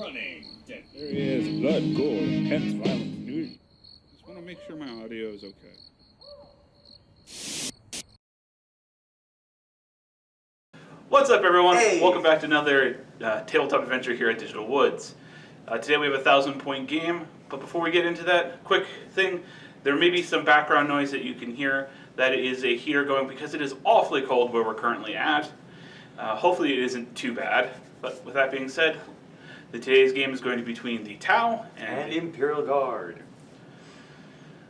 Running. There is blood, gore, intense violence, nudity. Just want to make sure my audio is okay. What's up, everyone? Hey. Welcome back to another tabletop adventure here at Digital Woods. Today we have a 1,000-point game, but before we get into that, quick thing, there may be some background noise that you can hear. That is a heater going because it is awfully cold where we're currently at. Hopefully it isn't too bad, but with that being said, today's game is going to be between the Tau and Imperial Guard.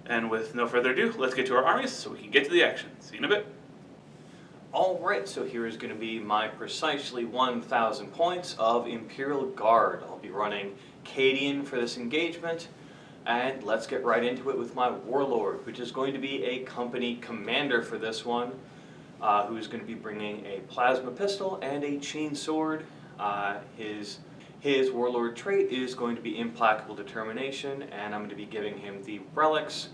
And with no further ado, let's get to our armies so we can get to the action. See you in a bit. Alright, so here is going to be my precisely 1,000 points of Imperial Guard. I'll be running Cadian for this engagement, and let's get right into it with my Warlord, which is going to be a company commander for this one, who is going to be bringing a plasma pistol and a chain sword. His Warlord trait is going to be Implacable Determination, and I'm going to be giving him the relics,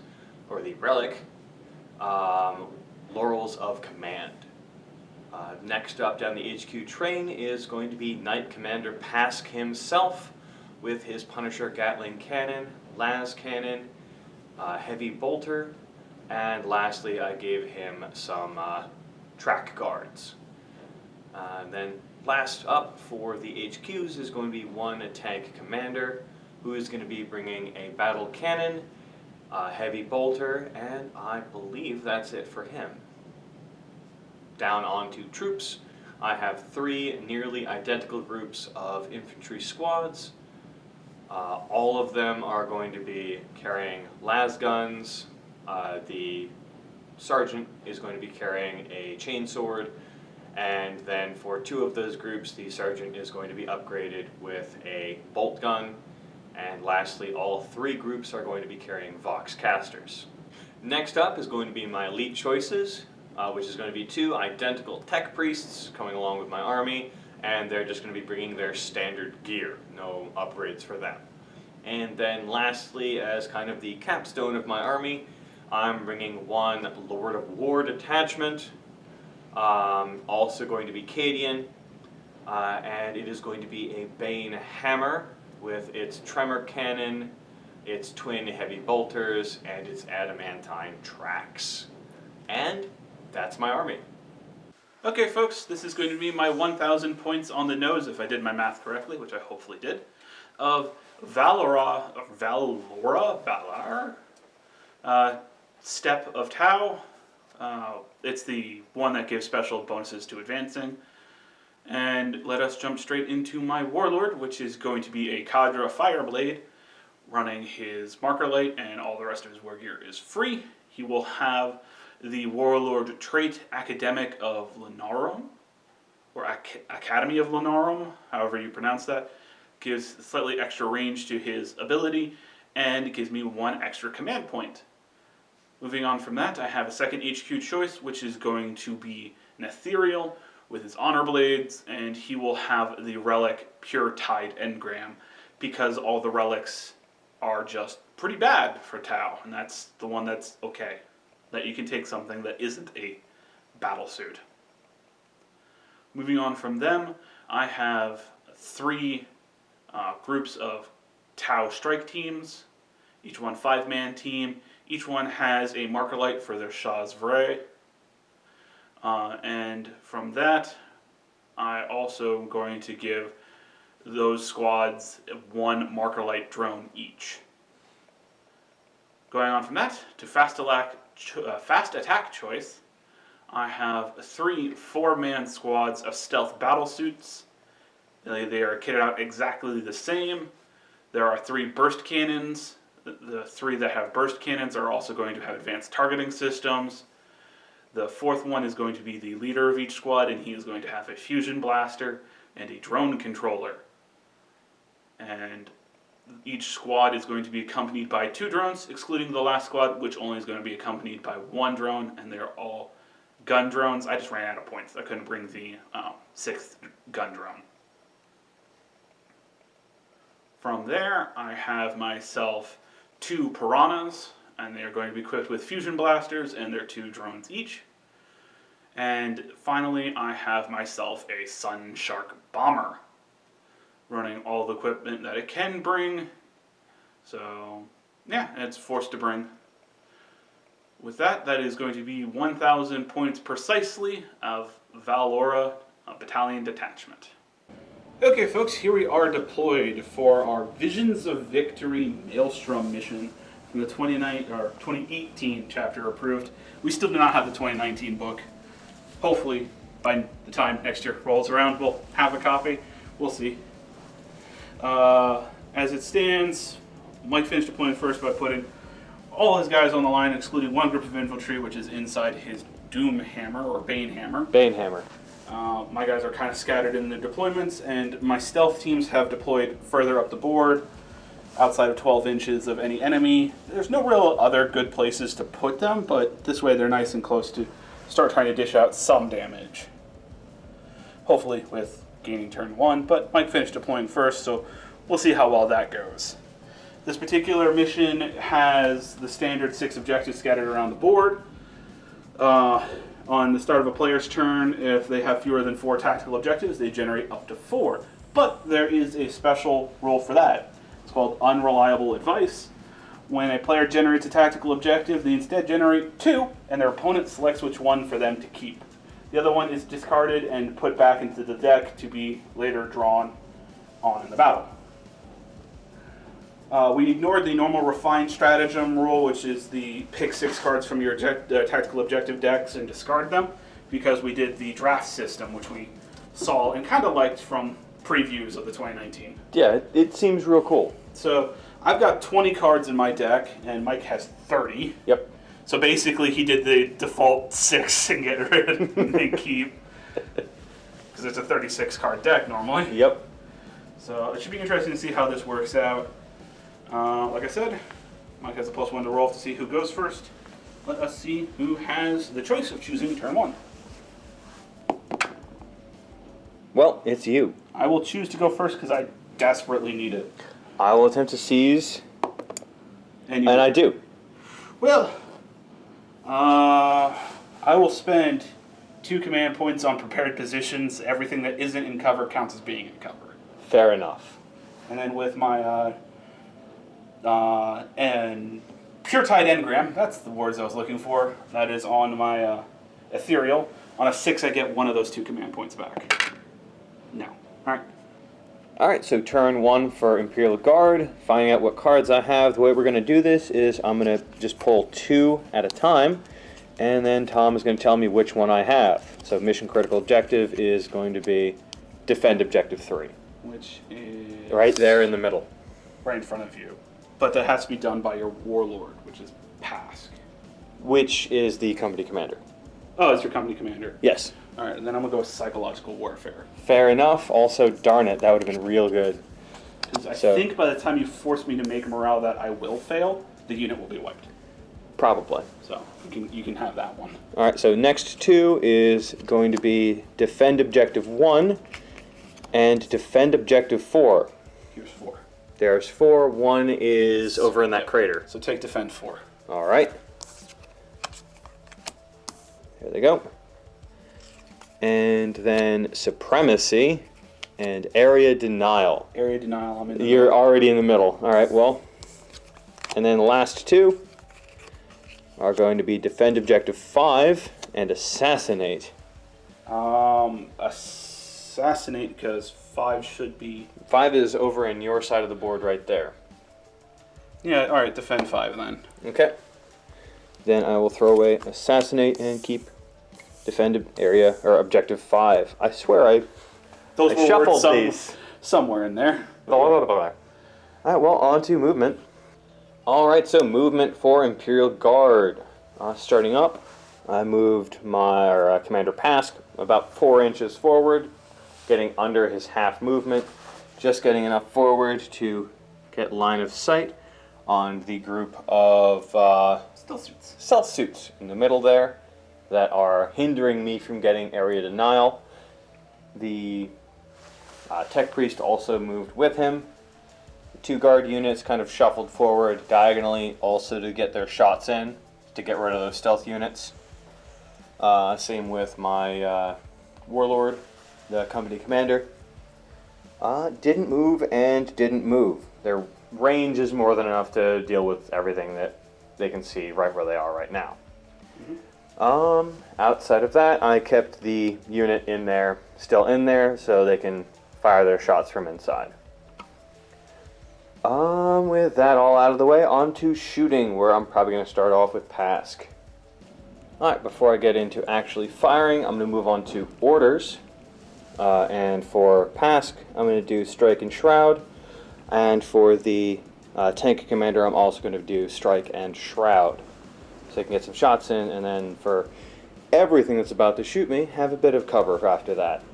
or the relic, Laurels of Command. Next up down the HQ train is going to be Knight Commander Pask himself with his Punisher Gatling Cannon, Las Cannon, Heavy Bolter, and lastly I gave him some track guards. Then last up for the HQs is going to be one Tank Commander who is going to be bringing a Battle Cannon, Heavy Bolter, and I believe that's it for him. Down onto troops, I have 3 nearly identical groups of infantry squads. All of them are going to be carrying las guns. The sergeant is going to be carrying a chainsword, and then for 2 of those groups, the sergeant is going to be upgraded with a bolt gun, and lastly, all 3 groups are going to be carrying Vox casters. Next up is going to be my elite choices, which is going to be 2 identical tech priests coming along with my army, and they're just going to be bringing their standard gear, no upgrades for them. And then lastly, as kind of the capstone of my army, I'm bringing 1 Lord of War detachment, also going to be Cadian, and it is going to be a Bane hammer with its tremor cannon, its twin heavy bolters, and its adamantine tracks. And that's my army. Okay, folks, this is going to be my 1,000 points on the nose, if I did my math correctly, which I hopefully did, of Valar, Step of Tau. It's the one that gives special bonuses to advancing. And let us jump straight into my Warlord, which is going to be a Cadra Fireblade, running his Marker Light, and all the rest of his war gear is free. He will have the Warlord trait Academic of Lunarum, or Academy of Lunarum, however you pronounce that. Gives slightly extra range to his ability, and it gives me 1 extra command point. Moving on from that, I have a second HQ choice, which is going to be an Ethereal with his Honor Blades, and he will have the relic Pure Tide Engram, because all the relics are just pretty bad for Tau, and that's the one that's okay. That you can take something that isn't a battle suit. Moving on from them, I have 3 groups of Tau strike teams, each one 5-man team. Each one has a marker light for their Shah's Vray. And from that, I also am going to give those squads 1 marker light drone each. Going on from that to fast attack choice, I have 3 4-man squads of stealth battle suits. They are kitted out exactly the same. There are 3 burst cannons. The 3 that have burst cannons are also going to have advanced targeting systems. The 4th one is going to be the leader of each squad, and he is going to have a fusion blaster and a drone controller. And each squad is going to be accompanied by 2 drones, excluding the last squad, which only is going to be accompanied by 1 drone, and they're all gun drones. I just ran out of points. I couldn't bring the 6th gun drone. From there, I have myself 2 piranhas, and they are going to be equipped with fusion blasters, and they're 2 drones each. And finally, I have myself a Sun Shark bomber, running all the equipment that it can bring. So, yeah, it's forced to bring. With that, that is going to be 1,000 points precisely of Valora Battalion Detachment. Okay, folks, here we are deployed for our Visions of Victory Maelstrom mission from the 2018 chapter approved. We still do not have the 2019 book. Hopefully, by the time next year rolls around, we'll have a copy. We'll see. As it stands, Mike finished deploying first by putting all his guys on the line, excluding one group of infantry, which is inside his Doom Hammer, or Bane Hammer. Bane Hammer. My guys are kind of scattered in their deployments, and my stealth teams have deployed further up the board, outside of 12 inches of any enemy. There's no real other good places to put them, but this way they're nice and close to start trying to dish out some damage. Hopefully with gaining turn 1, but Mike finished deploying first, so we'll see how well that goes. This particular mission has the standard 6 objectives scattered around the board. On the start of a player's turn, if they have fewer than 4 tactical objectives, they generate up to 4. But there is a special rule for that. It's called unreliable advice. When a player generates a tactical objective, they instead generate 2, and their opponent selects which one for them to keep. The other one is discarded and put back into the deck to be later drawn on in the battle. We ignored the normal refined stratagem rule, which is the pick 6 cards from your tactical objective decks and discard them, because we did the draft system, which we saw and kind of liked from previews of the 2019. Yeah, it seems real cool. So I've got 20 cards in my deck, and Mike has 30. Yep. So basically he did the default 6 and get rid and keep, because it's a 36 card deck normally. Yep. So it should be interesting to see how this works out. Like I said, Mike has a +1 to roll to see who goes first. Let us see who has the choice of choosing turn 1. Well, it's you. I will choose to go first because I desperately need it. I will attempt to seize, And I do. Well, I will spend 2 command points on prepared positions. Everything that isn't in cover counts as being in cover. Fair enough. And then with my and Pure Tide Engram, that's the words I was looking for. That is on my Ethereal. On a 6, I get one of those 2 command points back. No. Alright. Alright, so turn 1 for Imperial Guard. Finding out what cards I have. The way we're going to do this is I'm going to just pull 2 at a time, and then Tom is going to tell me which one I have. So mission critical objective is going to be defend objective 3. Which is... Right there in the middle. Right in front of you. But that has to be done by your warlord, which is Pask. Which is the company commander. Oh, it's your company commander. Yes. Alright, and then I'm going to go with Psychological Warfare. Fair enough. Also, darn it, that would have been real good. Because I think by the time you force me to make morale that I will fail, the unit will be wiped. Probably. So you can have that one. Alright, so next 2 is going to be defend objective 1 and defend objective 4. Here's 4. There's 4. 1 is over in that crater. So take defend 4. Alright. There they go. And then supremacy and area denial. Area denial, I'm in the You're middle. already in the middle. Alright, well. And then the last 2 are going to be defend objective 5 and assassinate. Assassinate, because 5 should be... 5 is over in your side of the board right there. Yeah, alright, defend 5 then. Okay. Then I will throw away assassinate and keep defend area or objective 5. I swear I shuffled these somewhere in there. Alright, well, on to movement. Alright, so movement for Imperial Guard. Starting up, I moved my Commander Pask about 4 inches forward, getting under his half movement, just getting enough forward to get line of sight on the group of stealth suits in the middle there that are hindering me from getting area denial. The Tech Priest also moved with him. The 2 guard units kind of shuffled forward diagonally also to get their shots in, to get rid of those stealth units. Same with my Warlord, the company commander. Didn't move and didn't move. Their range is more than enough to deal with everything that they can see right where they are right now. Outside of that, I kept the unit in there, still in there, so they can fire their shots from inside. With that all out of the way, on to shooting, where I'm probably going to start off with Pask. Alright, before I get into actually firing, I'm going to move on to orders. And for Pask, I'm going to do Strike and Shroud. And for the Tank Commander, I'm also going to do Strike and Shroud. So I can get some shots in, and then for everything that's about to shoot me, have a bit of cover after that.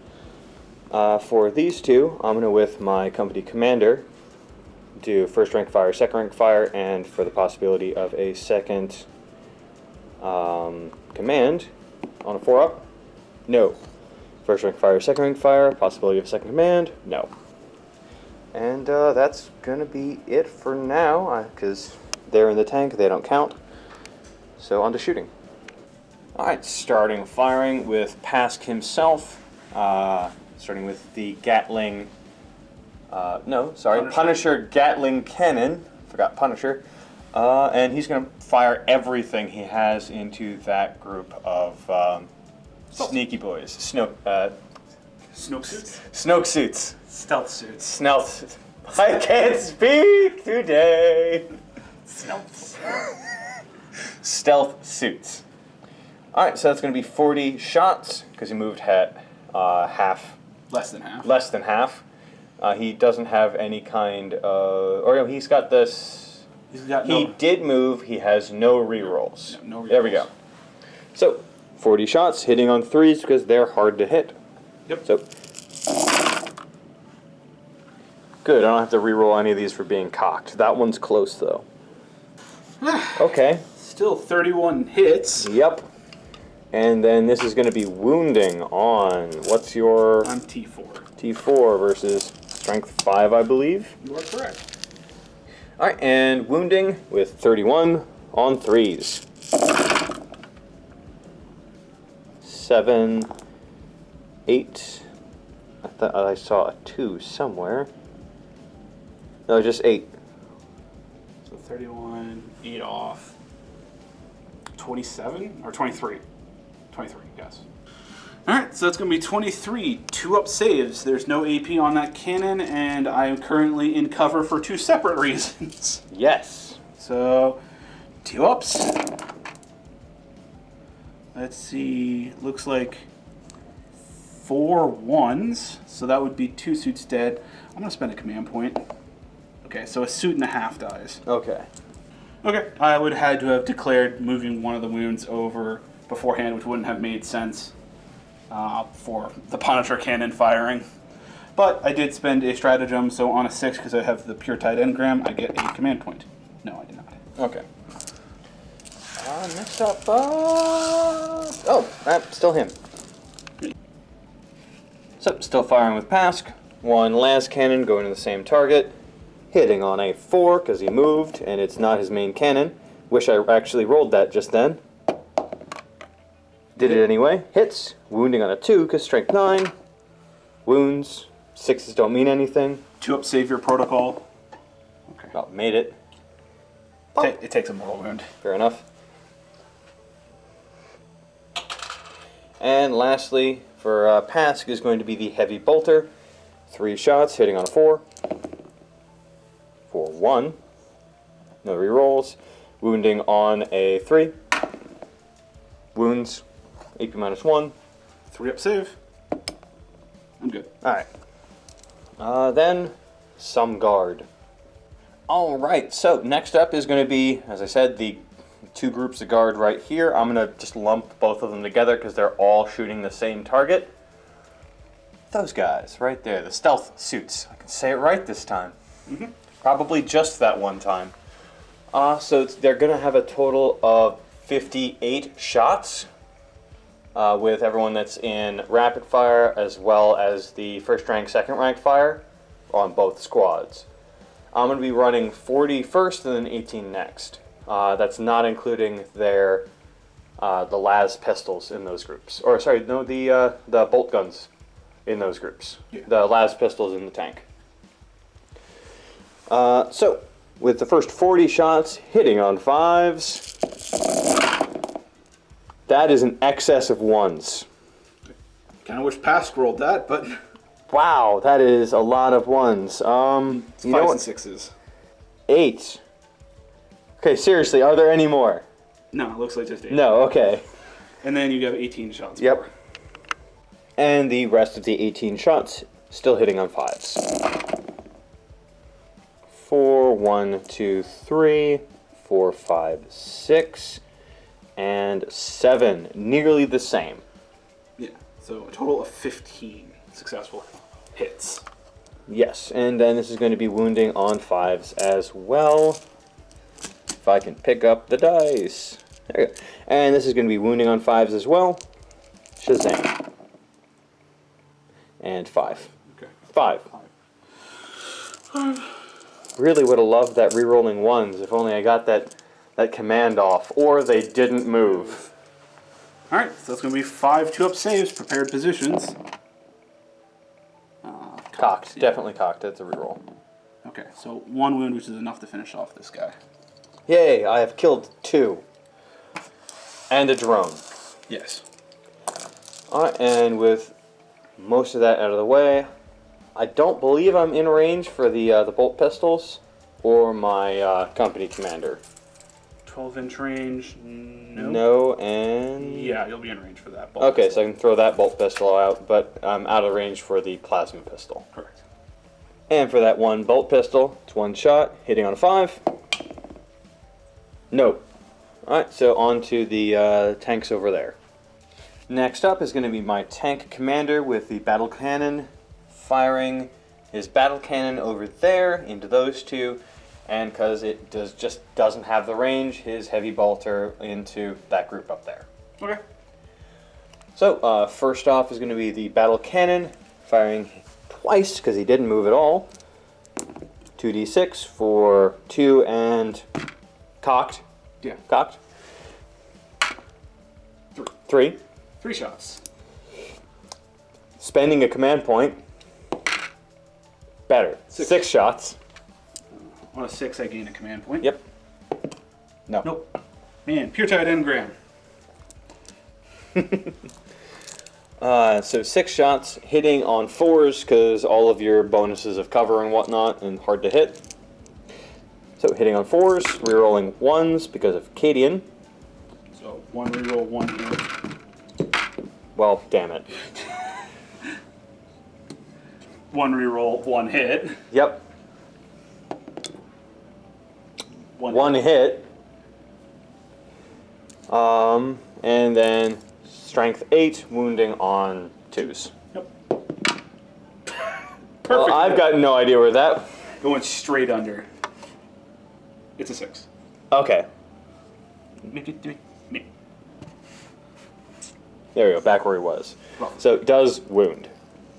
For these two, I'm going to, with my company commander, do first rank fire, second rank fire, and for the possibility of a second command on a 4-up, no. First rank fire, second rank fire, possibility of a second command, no. And that's going to be it for now, because they're in the tank, they don't count. So on to shooting. Alright, starting firing with Pask himself, starting with the Gatling, Punisher Gatling Cannon, forgot Punisher, and he's going to fire everything he has into that group of sneaky boys. Snoke suits? Snoke suits. Stealth suits. Stealth. I can't speak today. Stealth suits. Alright, so that's going to be 40 shots, because he moved half. Less than half. Less than half. He doesn't have any kind of... Or no, he's got this... He did move, he has no rerolls. No rerolls. There we go. So, 40 shots, hitting on 3s, because they're hard to hit. Yep. So... Good, I don't have to reroll any of these for being cocked. That one's close, though. Okay. Still 31 hits. Yep. And then this is going to be wounding on, what's your... On T4. T4 versus strength 5, I believe. You are correct. Alright, and wounding with 31 on 3s. 7, 8. I thought I saw a 2 somewhere. No, just 8. So 31, 8 off. 27 or 23? 23, yes. Alright, so that's going to be 23 2-up saves. There's no AP on that cannon, and I am currently in cover for 2 separate reasons. Yes. So, 2-ups. Let's see, looks like 4 1s, so that would be 2 suits dead. I'm going to spend a command point. Okay, so a suit and a half dies. Okay. Okay, I would have had to have declared moving one of the wounds over beforehand, which wouldn't have made sense for the Punisher cannon firing. But I did spend a stratagem, so on a 6, because I have the Pure Tide Engram, I get a command point. No, I did not. Okay. Next up, still him. So, still firing with Pask. 1 las cannon going to the same target. Hitting on a 4 because he moved, and it's not his main cannon. Wish I actually rolled that just then. Did it anyway. Hits. Wounding on a 2 because strength 9. Wounds. 6s don't mean anything. 2-up savior protocol. Okay. Well, made it. It takes a mortal wound. Fair enough. And lastly, for Pask is going to be the Heavy Bolter. 3 shots, hitting on a 4. For 1. No rerolls. Wounding on a 3. Wounds. AP -1. 3-up save. I'm good. Alright. Then, some guard. Alright, so next up is going to be, as I said, the 2 groups of guard right here. I'm going to just lump both of them together because they're all shooting the same target. Those guys right there, the stealth suits. I can say it right this time. Mm-hmm. Probably just that one time. So they're going to have a total of 58 shots with everyone that's in rapid fire as well as the first rank, second rank fire on both squads. I'm going to be running 40 first and then 18 next. That's not including their the las pistols in those groups. Or sorry, no, the bolt guns in those groups. Yeah. The las pistol is in the tank. So, with the first 40 shots hitting on 5s, that is an excess of 1s. Kind of wish Pask rolled that, but Wow, that is a lot of 1s. it's You know 5s what? and 6s. 8. Okay, seriously, are there any more? No, it looks like just 8. No, okay. And then you have 18 shots. Yep. more. And the rest of the 18 shots still hitting on 5s. 4, 1, 2, 3, 4, 5, 6, and 7. Nearly the same. Yeah. So a total of 15 successful hits. Yes, and then this is going to be wounding on 5s as well. If I can pick up the dice. There you go. And this is going to be wounding on 5s as well. Shazam. And 5. Okay. 5. Really would have loved that rerolling 1s if only I got that command off, or they didn't move. All right, so that's going to be 5 2-up saves, prepared positions. Cocked, yeah. definitely cocked. That's a reroll. Okay, so 1 wound, which is enough to finish off this guy. Yay! I have killed 2, and a drone. Yes. Alright, and with most of that out of the way, I don't believe I'm in range for the bolt pistols or my company commander. 12-inch range. No. No, and Yeah, you'll be in range for that. Bolt okay, pistol. so I can throw that bolt pistol out, but I'm out of range for the plasma pistol. Correct. And for that one bolt pistol, it's 1 shot, hitting on a 5. Nope. Alright, so on to the tanks over there. Next up is going to be my tank commander with the battle cannon, firing his battle cannon over there into those two, and because it just doesn't have the range, his heavy bolter into that group up there. Okay. So, first off is going to be the battle cannon, firing twice because he didn't move at all. 2d6 for 2 and cocked. Yeah. Cocked. 3. 3. 3 shots. Spending a command point. Better. 6 shots. On a 6, I gain a command point. Yep. No. Nope. Man, pure tight engram. So 6 shots, hitting on 4s because all of your bonuses of cover and whatnot, and hard to hit. So hitting on 4s, rerolling 1s because of Cadian. So 1 reroll, 1 hit. Well, damn it. 1 reroll, 1 hit. Yep. 1 hit. And then strength 8, wounding on 2s. Yep. Perfect. Well, I've got no idea where that. Going straight under. It's a 6. Okay. Me. There we go, back where he was. Roughly. So it does wound.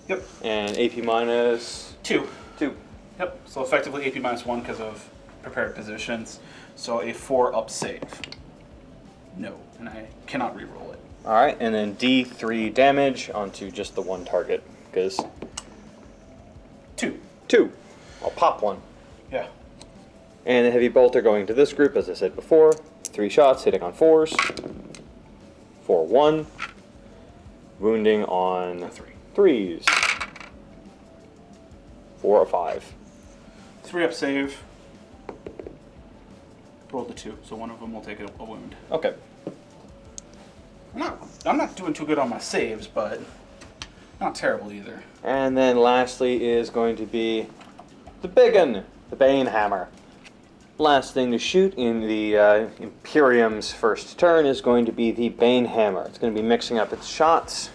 Yep. And AP minus 2. 2. Yep. So effectively AP minus 1 because of prepared positions. So a 4-up save. No, and I cannot reroll it. Alright, and then D3 damage onto just the one target, because 2. 2. I'll pop 1. Yeah. And the heavy bolter going to this group, as I said before. 3 shots, hitting on 4s. 4, 1. Wounding on 3s. 4 or 5. 3-up save. Rolled the 2, so one of them will take a wound. Okay. I'm not doing too good on my saves, but not terrible either. And then lastly is going to be the big one, the Bane Hammer. Last thing to shoot in the Imperium's first turn is going to be the Bane Hammer. It's going to be mixing up its shots.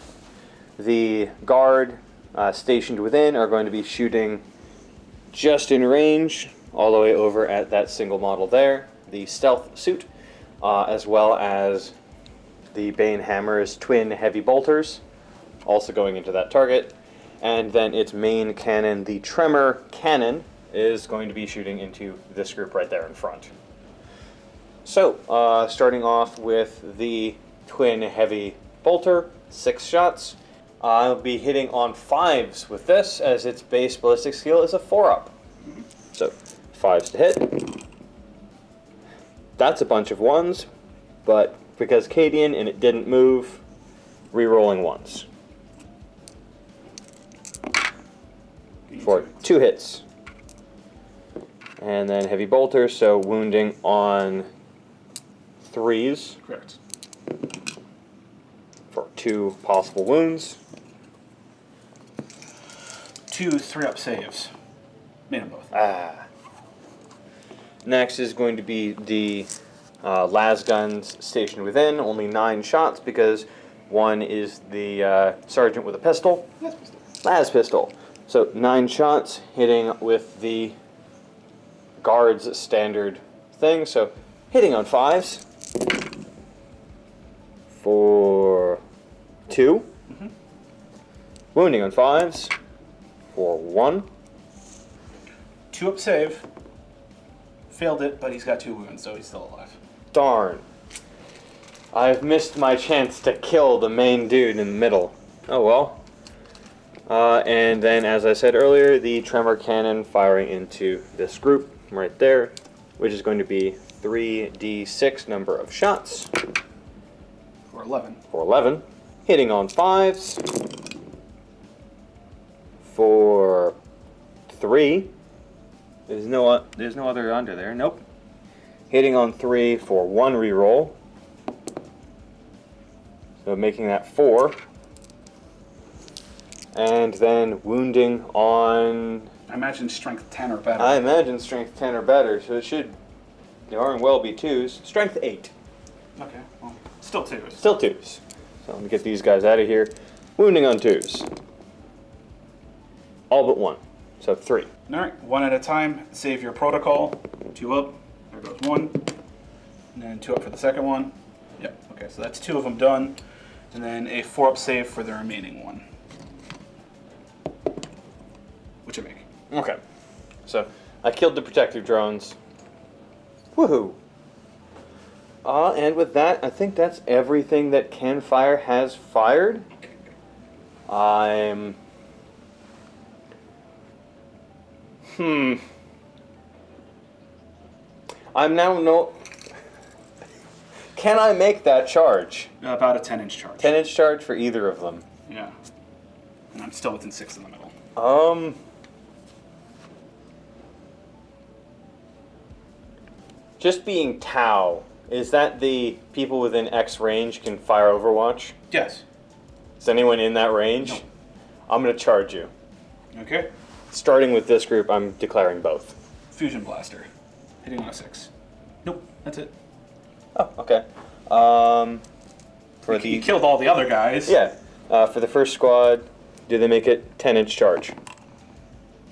The guard stationed within are going to be shooting just in range, all the way over at that single model there, the stealth suit, as well as the Bane Hammer's twin heavy bolters, also going into that target. And then its main cannon, the Tremor Cannon, is going to be shooting into this group right there in front. So, starting off with the twin heavy bolter, 6 shots, I'll be hitting on 5s with this, as its base ballistic skill is a 4-up. So, 5s to hit. That's a bunch of 1s, but because Cadian and it didn't move, re-rolling 1s. For 2 hits. And then heavy bolter, so wounding on 3s. Correct. For 2 possible wounds. 2 3-up saves. Made them both. Next is going to be the las guns stationed within. Only 9 shots because one is the sergeant with a pistol. Las pistol. Las pistol. So 9 shots hitting with the guard's standard thing. So hitting on 5s for 2. Wounding on 5s for 1. 2-up save. Failed it, but he's got 2 wounds, so he's still alive. Darn. I've missed my chance to kill the main dude in the middle. Oh well. And then, as I said earlier, the tremor cannon firing into this group right there, which is going to be 3d6 number of shots. For 11. For 11. Hitting on 5s. For 3. There's no other under there. Nope. Hitting on 3 for 1 reroll. So making that 4. And then wounding on... I imagine strength 10 or better. I imagine strength 10 or better, so it should darn well be 2s. Strength 8. Okay, well, still 2s. Still 2s. So let me get these guys out of here. Wounding on 2s. All but 1. So 3. Alright, 1 at a time. Save your protocol. 2 up. There goes 1. And then 2 up for the second one. Yep, okay, so that's 2 of them done. And then a 4-up save for the remaining one. Which I make. Okay. So I killed the protective drones. Woohoo! And with that, I think that's everything that Can Fire has fired. I'm now no. Can I make that charge? About a 10-inch charge. 10-inch charge for either of them. Yeah. And I'm still within 6 in the middle. Just being Tau, is that the people within X range can fire Overwatch? Yes. Is anyone in that range? No. I'm going to charge you. Okay. Starting with this group, I'm declaring both. Fusion Blaster. Hitting on a 6. Nope, that's it. Oh, okay. You killed all the other guys. Yeah. For the first squad, do they make it 10-inch charge?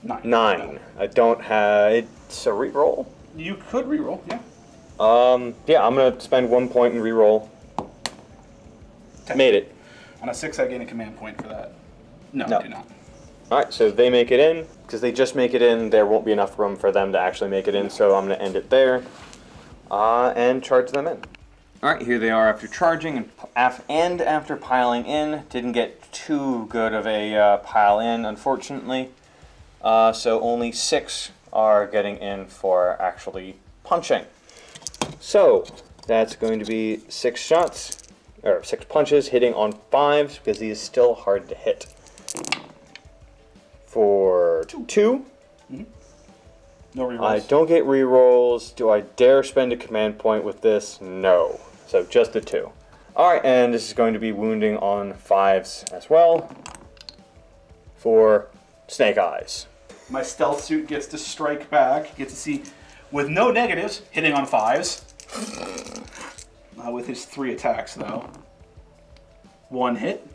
9. 9. I don't have... It's a reroll? You could reroll, yeah. Yeah, I'm going to spend 1 point and reroll. 10. Made it. On a 6, I gain a command point for that. No, No. I do not. Alright, so they make it in. Because they just make it in, there won't be enough room for them to actually make it in, so I'm going to end it there. And charge them in. Alright, here they are after charging and after piling in. Didn't get too good of a pile in, unfortunately. So only 6 are getting in for actually punching. So that's going to be 6 shots, or 6 punches hitting on 5s, because he is still hard to hit. For 2. No rerolls. I don't get rerolls. Do I dare spend a command point with this? No. So just the 2. Alright, and this is going to be wounding on 5s as well. For Snake Eyes. My stealth suit gets to strike back. Gets to see, with no negatives, hitting on 5s. With his 3 attacks, though. 1 hit.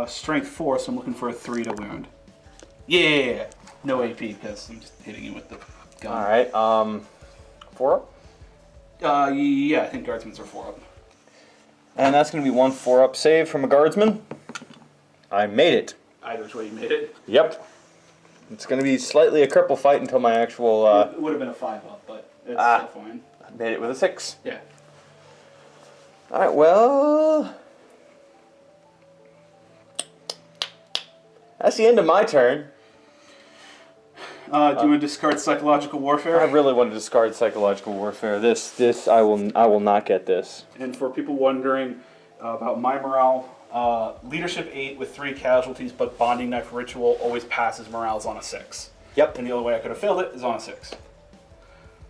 Strength 4, so I'm looking for a 3 to wound. Yeah! No AP, because I'm just hitting you with the gun. Alright, 4 up? Yeah, I think guardsmen's are 4 up. And that's going to be 1 4-up save from a guardsman. I made it. Either which way you made it. Yep. It's going to be slightly a cripple fight until my actual... It would have been a 5 up, but it's still fine. I made it with a 6. Yeah. Alright, well... That's the end of my turn. Do you want to discard psychological warfare? I really want to discard psychological warfare. This I will not get this. And for people wondering about my morale, leadership 8 with 3 casualties, but bonding knife ritual always passes morales on a 6. Yep. And the only way I could have failed it is on a 6.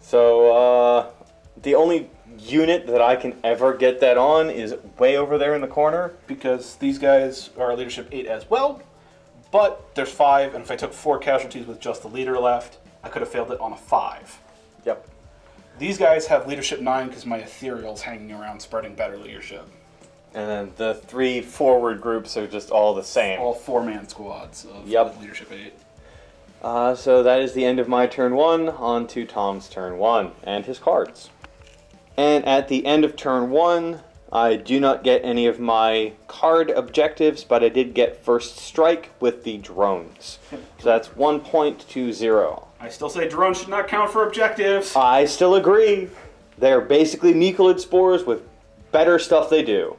So the only unit that I can ever get that on is way over there in the corner. Because these guys are leadership 8 as well, but there's 5, and if I took 4 casualties with just the leader left, I could have failed it on a 5. Yep. These guys have leadership 9 because my ethereal's hanging around spreading better leadership. And then the 3 forward groups are just all the same. All 4-man squads of Yep. leadership 8. So that is the end of my turn 1. On to Tom's turn 1 and his cards. And at the end of turn 1, I do not get any of my card objectives, but I did get first strike with the drones. So that's 1 point to 0. I still say drones should not count for objectives. I still agree. They're basically Nicolid spores with better stuff they do.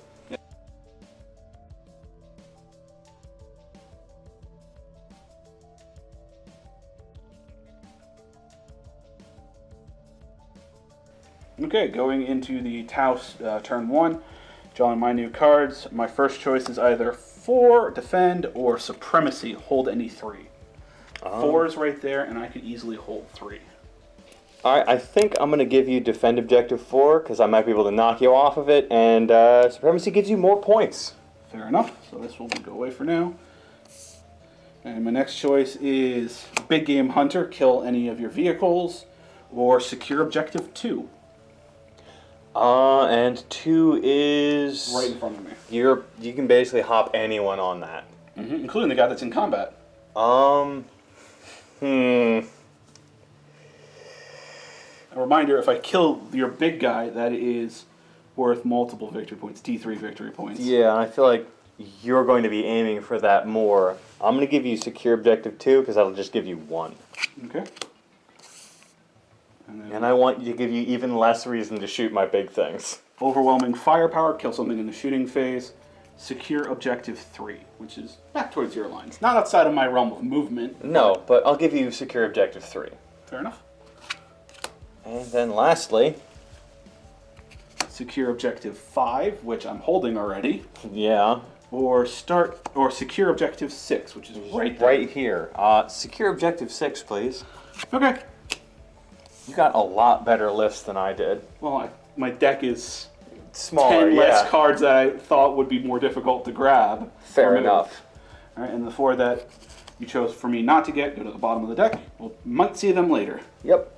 Okay, going into the Taos turn 1, drawing my new cards. My first choice is either 4, defend, or supremacy, hold any 3. 4 is right there, and I could easily hold 3. Alright, I think I'm going to give you defend objective 4, because I might be able to knock you off of it, and supremacy gives you more points. Fair enough, so this will go away for now. And my next choice is big game hunter, kill any of your vehicles, or secure objective 2. And 2 is... Right in front of me. You can basically hop anyone on that. Including the guy that's in combat. A reminder, if I kill your big guy, that is worth multiple victory points, D3 victory points. Yeah, I feel like you're going to be aiming for that more. I'm going to give you secure objective 2, because that'll just give you 1. Okay. And I want you to give you even less reason to shoot my big things. Overwhelming firepower, kill something in the shooting phase. Secure objective 3, which is back towards your lines. Not outside of my realm of movement. No, but I'll give you secure objective 3. Fair enough. And then lastly... Secure objective 5, which I'm holding already. Yeah. Or secure objective 6, which is right there. Right here. Secure objective 6, please. Okay. You got a lot better lists than I did. Well, my deck is Smaller, 10 yeah. less cards that I thought would be more difficult to grab. Fair enough. All right, and the 4 that you chose for me not to get go to the bottom of the deck. We might see them later. Yep.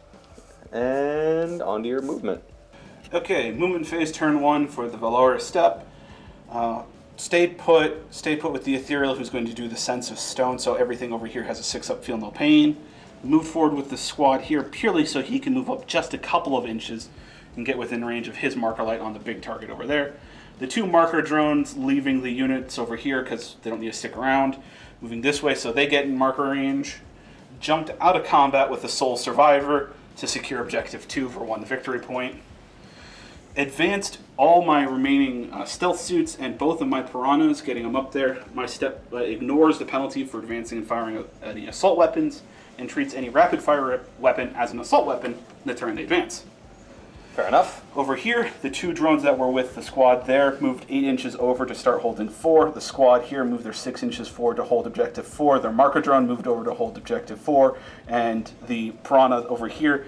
And onto your movement. Okay, movement phase turn 1 for the Valora step. Stayed put with the Ethereal, who's going to do the Sense of Stone, so everything over here has a 6-up, feel no pain. Moved forward with the squad here purely so he can move up just a couple of inches and get within range of his marker light on the big target over there. The 2 marker drones leaving the units over here because they don't need to stick around. Moving this way so they get in marker range. Jumped out of combat with the Soul Survivor to secure objective 2 for 1 victory point. Advanced all my remaining stealth suits and both of my piranhas, getting them up there. My step ignores the penalty for advancing and firing any assault weapons and treats any rapid fire weapon as an assault weapon the turn they advance. Fair enough. Over here, the 2 drones that were with the squad there moved 8 inches over to start holding 4. The squad here moved their 6 inches forward to hold objective 4. Their marker drone moved over to hold objective 4. And the piranha over here,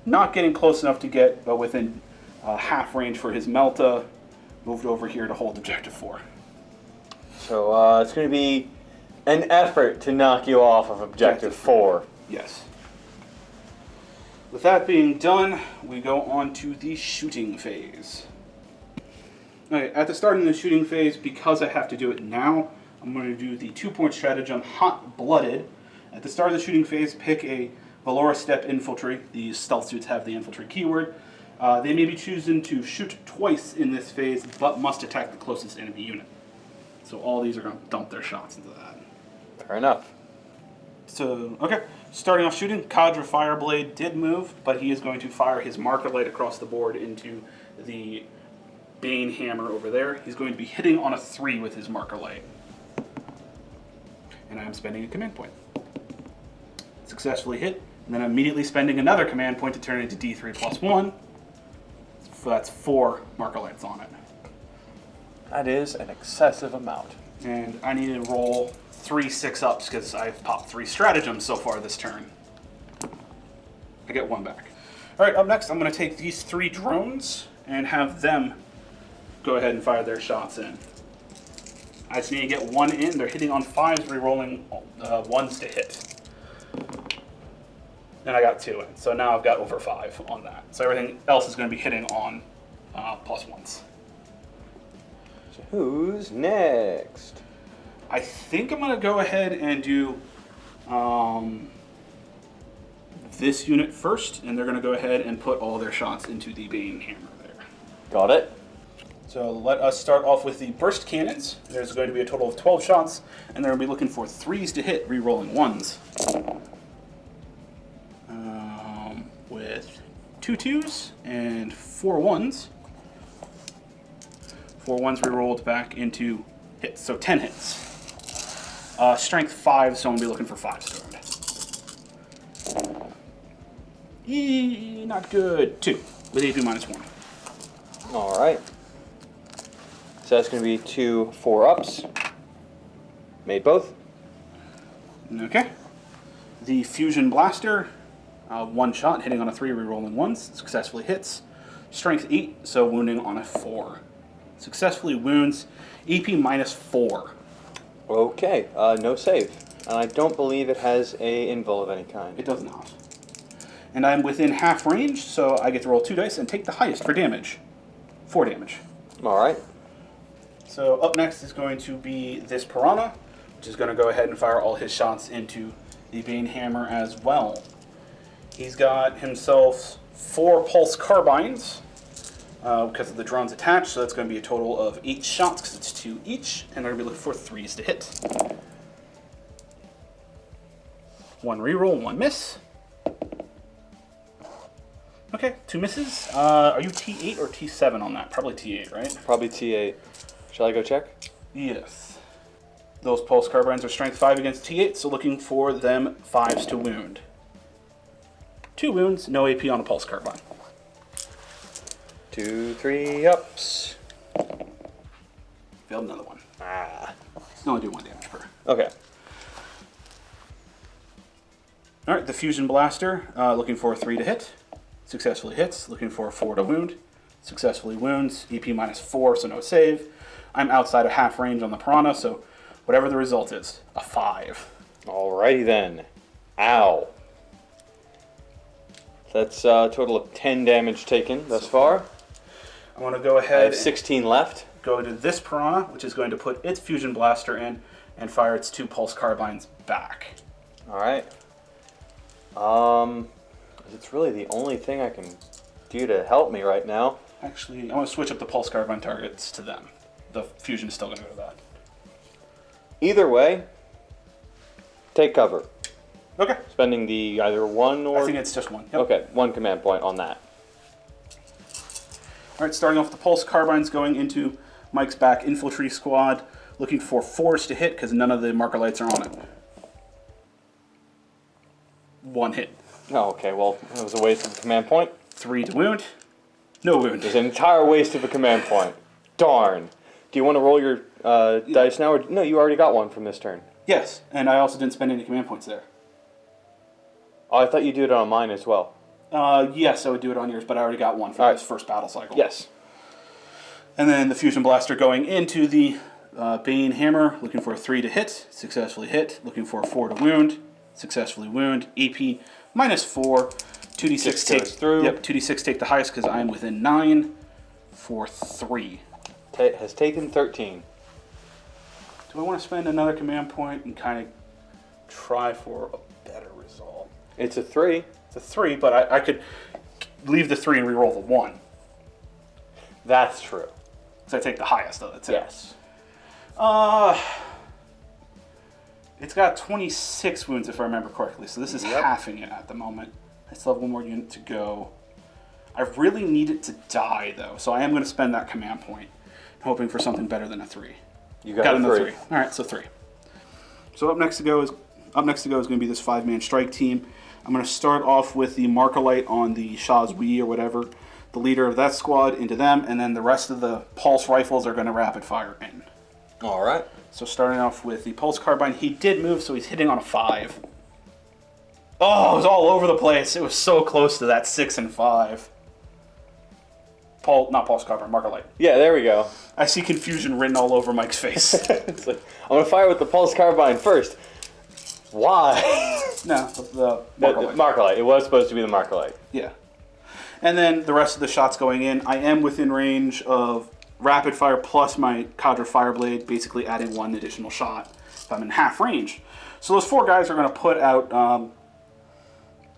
not getting close enough to get within half range for his Melta, moved over here to hold objective 4. So it's going to be an effort to knock you off of objective 4. Yes. With that being done, we go on to the shooting phase. Okay, at the start of the shooting phase, because I have to do it now, I'm going to do the 2-point stratagem Hot-Blooded. At the start of the shooting phase, pick a Valora Step Infantry. These stealth suits have the infantry keyword. They may be chosen to shoot twice in this phase, but must attack the closest enemy unit. So all these are going to dump their shots into that. Fair enough. So, okay. Starting off shooting, Kadra Fireblade did move, but he is going to fire his marker light across the board into the Bane Hammer over there. He's going to be hitting on a 3 with his marker light. and I'm spending a command point. Successfully hit, and then I'm immediately spending another command point to turn it into D3 plus 1. So that's 4 marker lights on it. That is an excessive amount. And I need to roll 3 6-ups because I've popped 3 stratagems so far this turn. I get 1 back. Alright, up next I'm going to take these 3 drones and have them go ahead and fire their shots in. I just need to get 1 in. They're hitting on 5s, re-rolling 1s to hit. And I got 2 in, so now I've got over 5 on that. So everything else is going to be hitting on plus 1s. So who's next? I think I'm going to go ahead and do this unit first, and they're going to go ahead and put all their shots into the Bane Hammer there. Got it. So let us start off with the burst cannons. There's going to be a total of 12 shots, and they're going to be looking for 3s to hit, re-rolling 1s. With 2 2s and 4 1s. 4 1s re-rolled back into hits, so 10 hits. Strength 5, so I'm going to be looking for 5s. Not good. 2 with AP minus 1. All right. So that's going to be 2 4-ups. Made both. Okay. The Fusion Blaster, 1 shot, hitting on a 3, re-rolling 1s, successfully hits. Strength 8, so wounding on a 4. Successfully wounds, AP minus 4. Okay, no save. And I don't believe it has a invul of any kind. It does not. And I'm within half range, so I get to roll 2 dice and take the highest for damage. 4 damage. All right. So up next is going to be this Piranha, which is going to go ahead and fire all his shots into the Bane Hammer as well. He's got himself 4 pulse carbines because of the drones attached, so that's going to be a total of 8 shots because it's 2 each, and they're going to be looking for 3s to hit. 1 reroll, 1 miss. Okay, 2 misses. Are you T8 or T7 on that? Probably T8, right? Probably T8. Shall I go check? Yes. Those pulse carbines are strength 5 against T8, so looking for them 5s to wound. 2 wounds, no AP on a pulse carbine. 2 3-ups. Failed another one. Ah. You can only do 1 damage per. Okay. Alright, the Fusion Blaster, looking for a 3 to hit. Successfully hits, looking for a 4 to wound. Successfully wounds, EP minus 4, so no save. I'm outside of half range on the Piranha, so whatever the result is, a 5. Alrighty then. Ow. That's a total of 10 damage taken thus far. I want to go I ahead have 16 left. and go to this Piranha, which is going to put its Fusion Blaster in and fire its 2 pulse carbines back. Alright. It's really the only thing I can do to help me right now. Actually, I want to switch up the pulse carbine targets to them. The Fusion is still going to go to that. Either way, take cover. Okay. Spending the either 1 or... I think it's just 1. Yep. Okay, 1 command point on that. Alright, starting off the pulse carbines going into Mike's back infantry squad, looking for 4s to hit because none of the marker lights are on it. 1 hit. Oh, okay, well, that was a waste of a command point. 3 to wound. No wound. It was an entire waste of a command point. Darn. Do you want to roll your dice now? Or... No, you already got 1 from this turn. Yes, and I also didn't spend any command points there. Oh, I thought you did it on mine as well. Yes, I would do it on yours, but I already got 1 for this first battle cycle. Yes. And then the Fusion Blaster going into the Bane Hammer, looking for a 3 to hit, successfully hit, looking for a 4 to wound, successfully wound, AP minus 4, 2d6 take through. Yep, 2d6 take the highest because I'm within 9 for 3. Has taken 13. Do I want to spend another command point and kind of try for a better result? It's a 3. It's a 3, but I could leave the 3 and re-roll the 1. That's true. So I take the highest of it too. Yes. It's got 26 wounds if I remember correctly, so this is halving it at the moment. I still have 1 more unit to go. I really need it to die though, so I am going to spend that command point, hoping for something better than a 3. You got a another 3. 3. Alright, so 3. So up next to go is going to be this 5-man strike team. I'm going to start off with the Markalite on the Shazwi or whatever, the leader of that squad, into them, and then the rest of the pulse rifles are going to rapid fire in. All right. So starting off with the pulse carbine, he did move, so he's hitting on a 5. Oh, it was all over the place. It was so close to that 6 and 5. Not pulse carbine, Markalite. Yeah, there we go. I see confusion written all over Mike's face. It's like, I'm going to fire with the pulse carbine first. Why? No, the The Markalite. Markalite. It was supposed to be the Markalite. Yeah. And then the rest of the shots going in, I am within range of rapid fire plus my Cadre Fireblade, basically adding 1 additional shot if I'm in half range. So those 4 guys are going to put out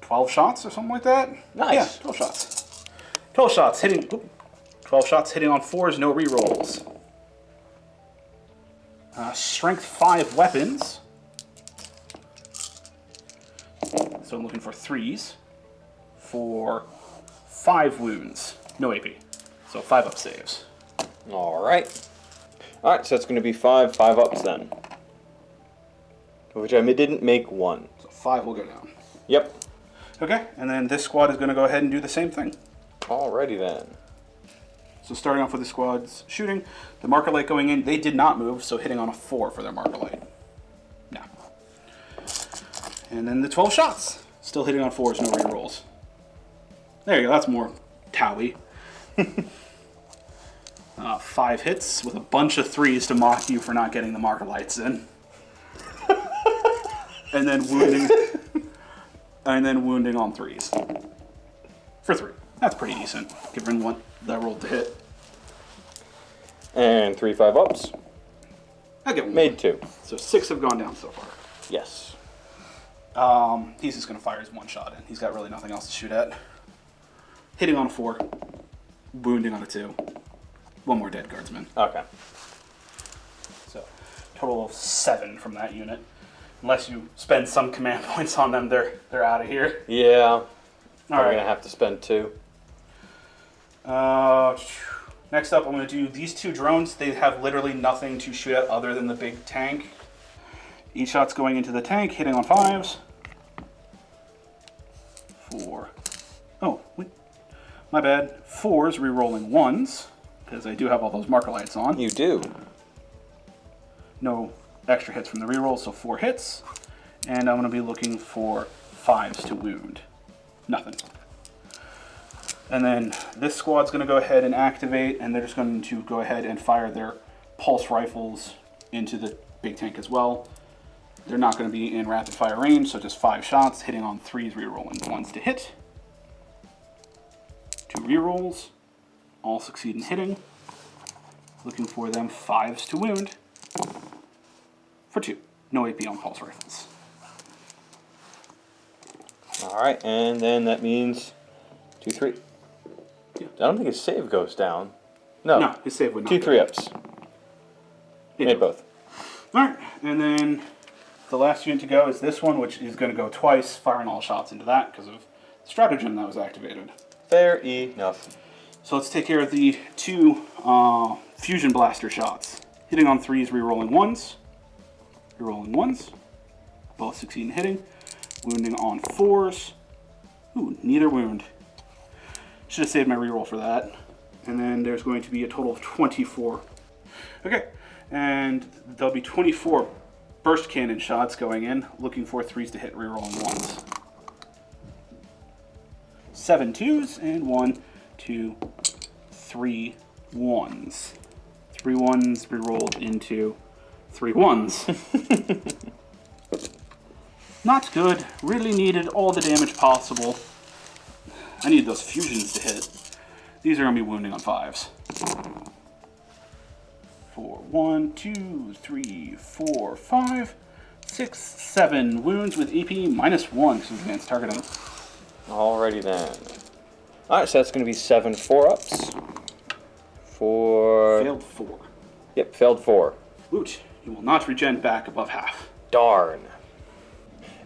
12 shots or something like that. Nice. Yeah, 12 shots. 12 shots hitting. 12 shots hitting on 4s, no rerolls. Strength 5 weapons. So I'm looking for 3s for 5 wounds, no AP. So 5 up saves. All right. All right, so it's going to be 5 ups then. Which I didn't make 1. So 5 will go down. Yep. Okay, and then this squad is going to go ahead and do the same thing. Alrighty then. So starting off with the squad's shooting, the Markalite going in, they did not move, so hitting on a 4 for their Markalite. No. And then the 12 shots. Still hitting on 4s, no rerolls. There you go, that's more Towie. 5 hits with a bunch of 3s to mock you for not getting the Markalites in. And then wounding on 3s. For 3. That's pretty decent, given what that rolled to hit. And 3 5 ups. I get 1. Made 2. So 6 have gone down so far. Yes. He's just going to fire his 1 shot in. He's got really nothing else to shoot at. Hitting on a 4. Wounding on a 2. 1 more dead guardsman. Okay. So total of 7 from that unit. Unless you spend some command points on them, they're out of here. Yeah. I'm Alright. going to have to spend 2. Next up, I'm going to do these 2 drones. They have literally nothing to shoot at other than the big tank. Each shot's going into the tank, hitting on 5s. 4. Oh, wait. My bad. 4s, re-rolling 1s, because I do have all those Markalites on. You do. No extra hits from the reroll, so 4 hits. And I'm going to be looking for 5s to wound. Nothing. And then this squad's going to go ahead and activate, and they're just going to go ahead and fire their pulse rifles into the big tank as well. They're not going to be in rapid fire range, so just 5 shots, hitting on 3s, rerolling 1s to hit. 2 rerolls, all succeed in hitting. Looking for them 5s to wound. For 2. No AP on pulse rifles. Alright, and then that means 2 3. Yeah. I don't think his save goes down. No. No, his save would not 2 go 3 down. ups. Yeah. Made both. Alright, and then the last unit to go is this one, which is going to go twice, firing all shots into that because of the stratagem that was activated. Fair enough. So let's take care of the 2 fusion blaster shots. Hitting on 3s, rerolling 1s. Rerolling 1s. Both succeed in hitting. Wounding on 4s. Ooh, neither wound. Should have saved my reroll for that. And then there's going to be a total of 24. Okay, and there'll be 24 burst cannon shots going in, looking for 3s to hit, rerolling 1s. 7 2s, and 1, 2, 3 1s. 3 1s rerolled into 3 1s. Not good. Really needed all the damage possible. I need those fusions to hit. These are going to be wounding on 5s. 4, 1, 2, 3, 4, 5, 6, 7 wounds with AP -1 because of advanced targeting. Alrighty then. Alright, so that's going to be 7 4 ups. For. Failed 4. Yep, failed 4. Woot. You will not regen back above half. Darn.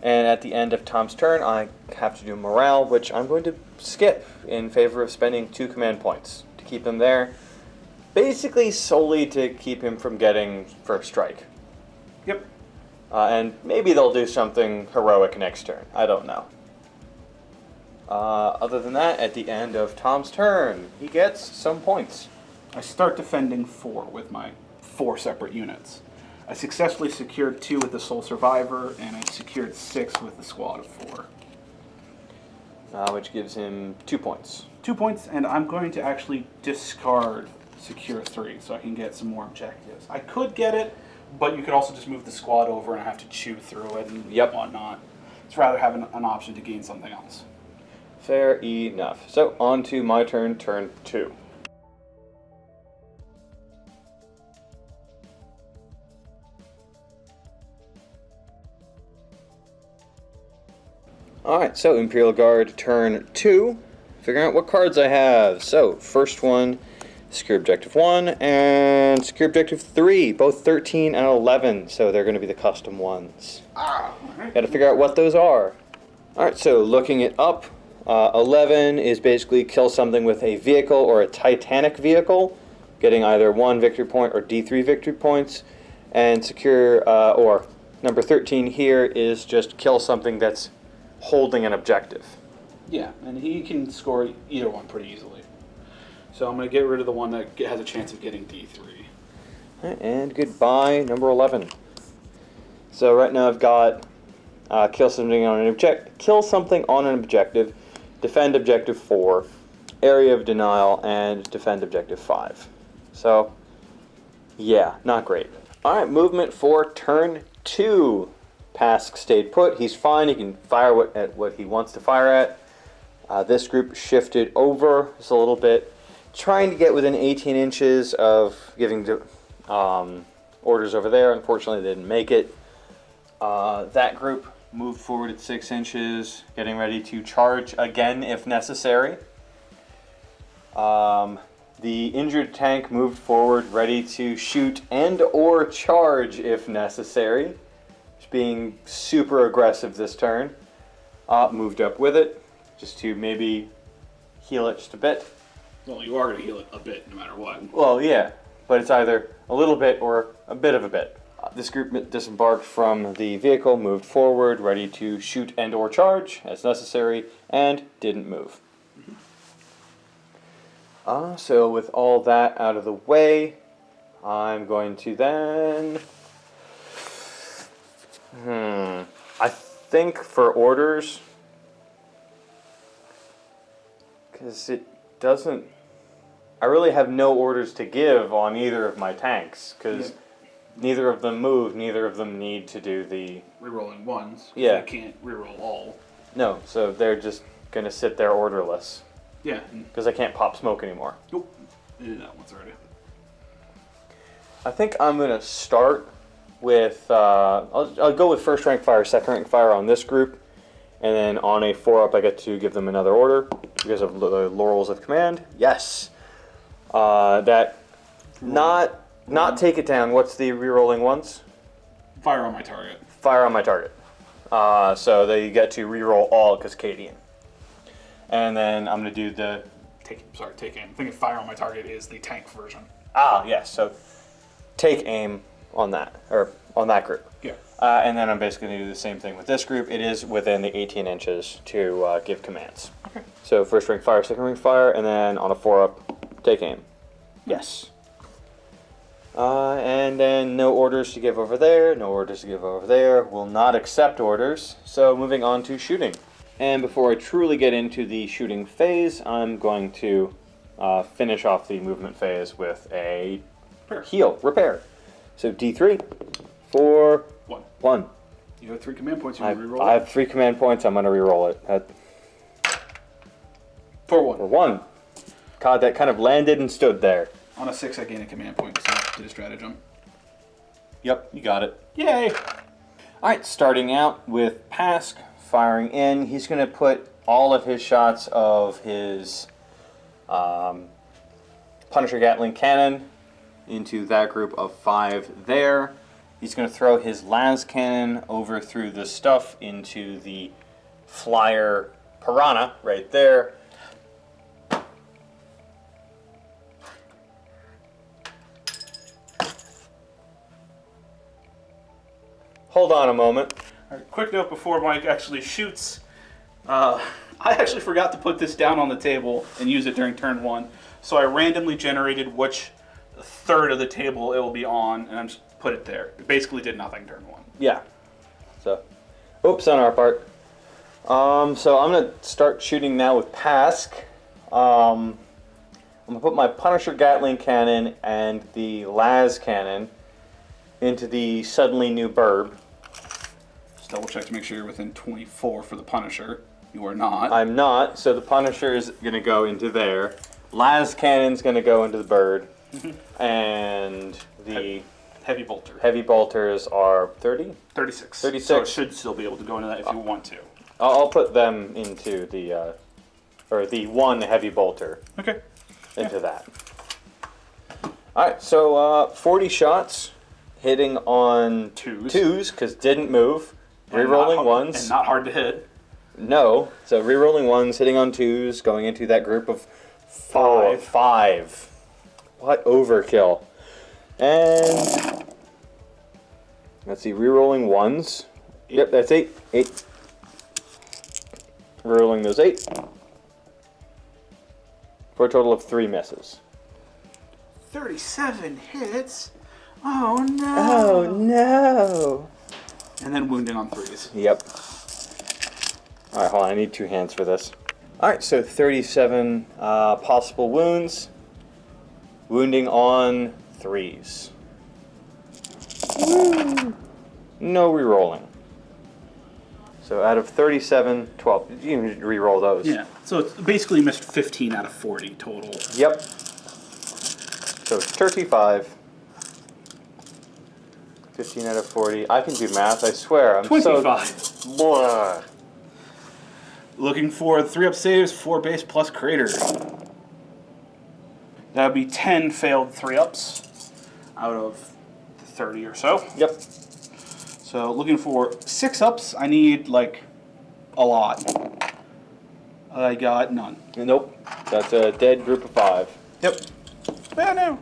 And at the end of Tom's turn, I have to do morale, which I'm going to skip in favor of spending 2 command points to keep him there. Basically solely to keep him from getting first strike. Yep. And maybe they'll do something heroic next turn. I don't know. Other than that, at the end of Tom's turn, he gets some points. I start defending 4 with my 4 separate units. I successfully secured 2 with the sole survivor, and I secured 6 with the squad of 4. Which gives him 2 points. 2 points, and I'm going to actually discard secure 3 so I can get some more objectives. I could get it, but you could also just move the squad over and I have to chew through it and whatnot. It's rather have an option to gain something else. Fair enough. So, on to my turn, turn 2. Alright, so Imperial Guard, turn 2. Figuring out what cards I have. So, first one, Secure Objective 1 and Secure Objective 3, both 13 and 11, so they're going to be the custom ones. Got to figure out what those are. Alright, so looking it up, 11 is basically kill something with a vehicle or a Titanic vehicle, getting either 1 victory point or D3 victory points, and secure, or number 13 here is just kill something that's holding an objective. Yeah, and he can score either one pretty easily. So I'm going to get rid of the one that has a chance of getting D3. And goodbye, number 11. So right now I've got kill something on an objective, defend objective 4, area of denial, and defend objective 5. So, yeah, not great. Alright, movement for turn 2. Pask stayed put. He's fine. He can fire at what he wants to fire at. This group shifted over just a little bit, trying to get within 18 inches of giving orders over there. Unfortunately, they didn't make it. That group moved forward at 6 inches, getting ready to charge again if necessary. The injured tank moved forward, ready to shoot and or charge if necessary. Just being super aggressive this turn. Moved up with it, just to maybe heal it just a bit. Well, you are going to heal it a bit no matter what. Well, yeah, but it's either a little bit or a bit of a bit. This group disembarked from the vehicle, moved forward, ready to shoot and or charge as necessary, and didn't move. So with all that out of the way, I'm going to then... I think for orders, because it doesn't... I really have no orders to give on either of my tanks, because neither of them move, neither of them need to do the... Rerolling ones. Yeah. They can't reroll all. No, so they're just going to sit there orderless, Yeah. because I can't pop smoke anymore. Nope. I did that once already. I think I'm going to start with... I'll go with first rank fire, second rank fire on this group, and then on a 4-up I get to give them another order because of the Laurels of Command. Yes! Not take it down. What's the rerolling ones? Fire on my target. Fire on my target. So they get to reroll all Cascadian. And then I'm going to do the... Take aim. I'm thinking fire on my target is the tank version. Yes. So take aim on that, or on that group. Yeah. And then I'm basically going to do the same thing with this group. It is within the 18 inches to give commands. Okay. So first ring fire, second ring fire, and then on a 4-up, take aim. Yes. And then no orders to give over there, no orders to give over there. Will not accept orders. So moving on to shooting. And before I truly get into the shooting phase, I'm going to finish off the movement phase with a repair. So D3 for 1. You have 3 command points. You I want to reroll I have 3 command points. I'm going to reroll it. For 1. For 1. God, that kind of landed and stood there. On a 6, I gain a command point, so I did a stratagem. Yep, you got it. Yay! Alright, starting out with Pask, firing in. He's going to put all of his shots of his Punisher Gatling Cannon into that group of 5 there. He's going to throw his las cannon over through the stuff into the flyer Piranha right there. hold on a moment. All right, quick note before Mike actually shoots. I actually forgot to put this down on the table and use it during turn 1. So I randomly generated which third of the table it will be on, and I just put it there. It basically did nothing turn 1. Yeah. So, oops on our part. So I'm gonna start shooting now with Pask. I'm gonna put my Punisher Gatling cannon and the Las cannon into the suddenly new burb. Just double check to make sure you're within 24 for the Punisher. You are not. I'm not, so the Punisher is gonna go into there. Las cannon's gonna go into the bird, and the Heavy bolter. heavy bolters are 30. 36. 36. So it should still be able to go into that if you want to. I'll put them into the, or the one heavy bolter Okay. into that. Alright, so 40 shots, hitting on Twos. because didn't move. Rerolling ones. And not hard to hit. No, so rerolling ones, hitting on 2s, going into that group of 5. What overkill. And let's see, rerolling 1s. Yep, that's 8. 8. Rerolling those 8. For a total of 3 misses. 37 hits. Oh no. Oh no. And then wounding on 3s. Yep. Alright, hold on, I need 2 hands for this. Alright, so 37 possible wounds. Wounding on 3s. Woo. No rerolling. So out of 37, 12. You can reroll those. Yeah. So it's basically missed 15 out of 40 total. Yep. So 35. 15 out of 40. I can do math, I swear. I'm 25. So... Blah. Looking for 3-up saves, 4 base plus crater. That would be 10 failed 3-ups out of 30 or so. Yep. So looking for 6-ups, I need like a lot. I got none. Nope. That's a dead group of 5. Yep. Yeah, no.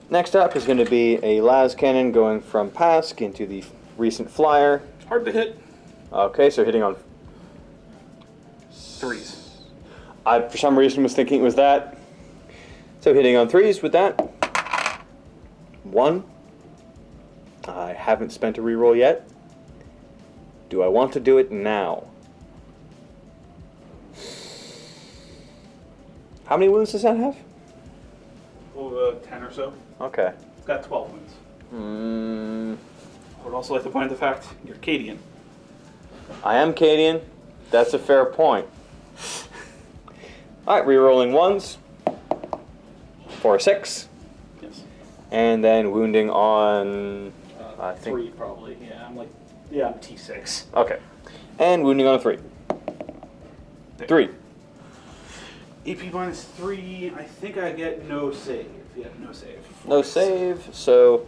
Next up is going to be a las cannon going from Pask into the recent flyer. Hard to hit. Okay, so hitting on 3s. I, for some reason, was thinking it was that. So hitting on 3s with that. 1. I haven't spent a reroll yet. Do I want to do it now? How many wounds does that have? 10 or so. Okay. It's got 12 wounds. I would also like to point out the fact you're Cadian. I am Cadian. That's a fair point. Alright, rerolling 1s. For 6. Yes. And then wounding on... I think... 3 probably. Yeah, I'm T6. Okay. And wounding on 3. 3. AP minus 3. I think I get no save. Yeah, no save. No save, so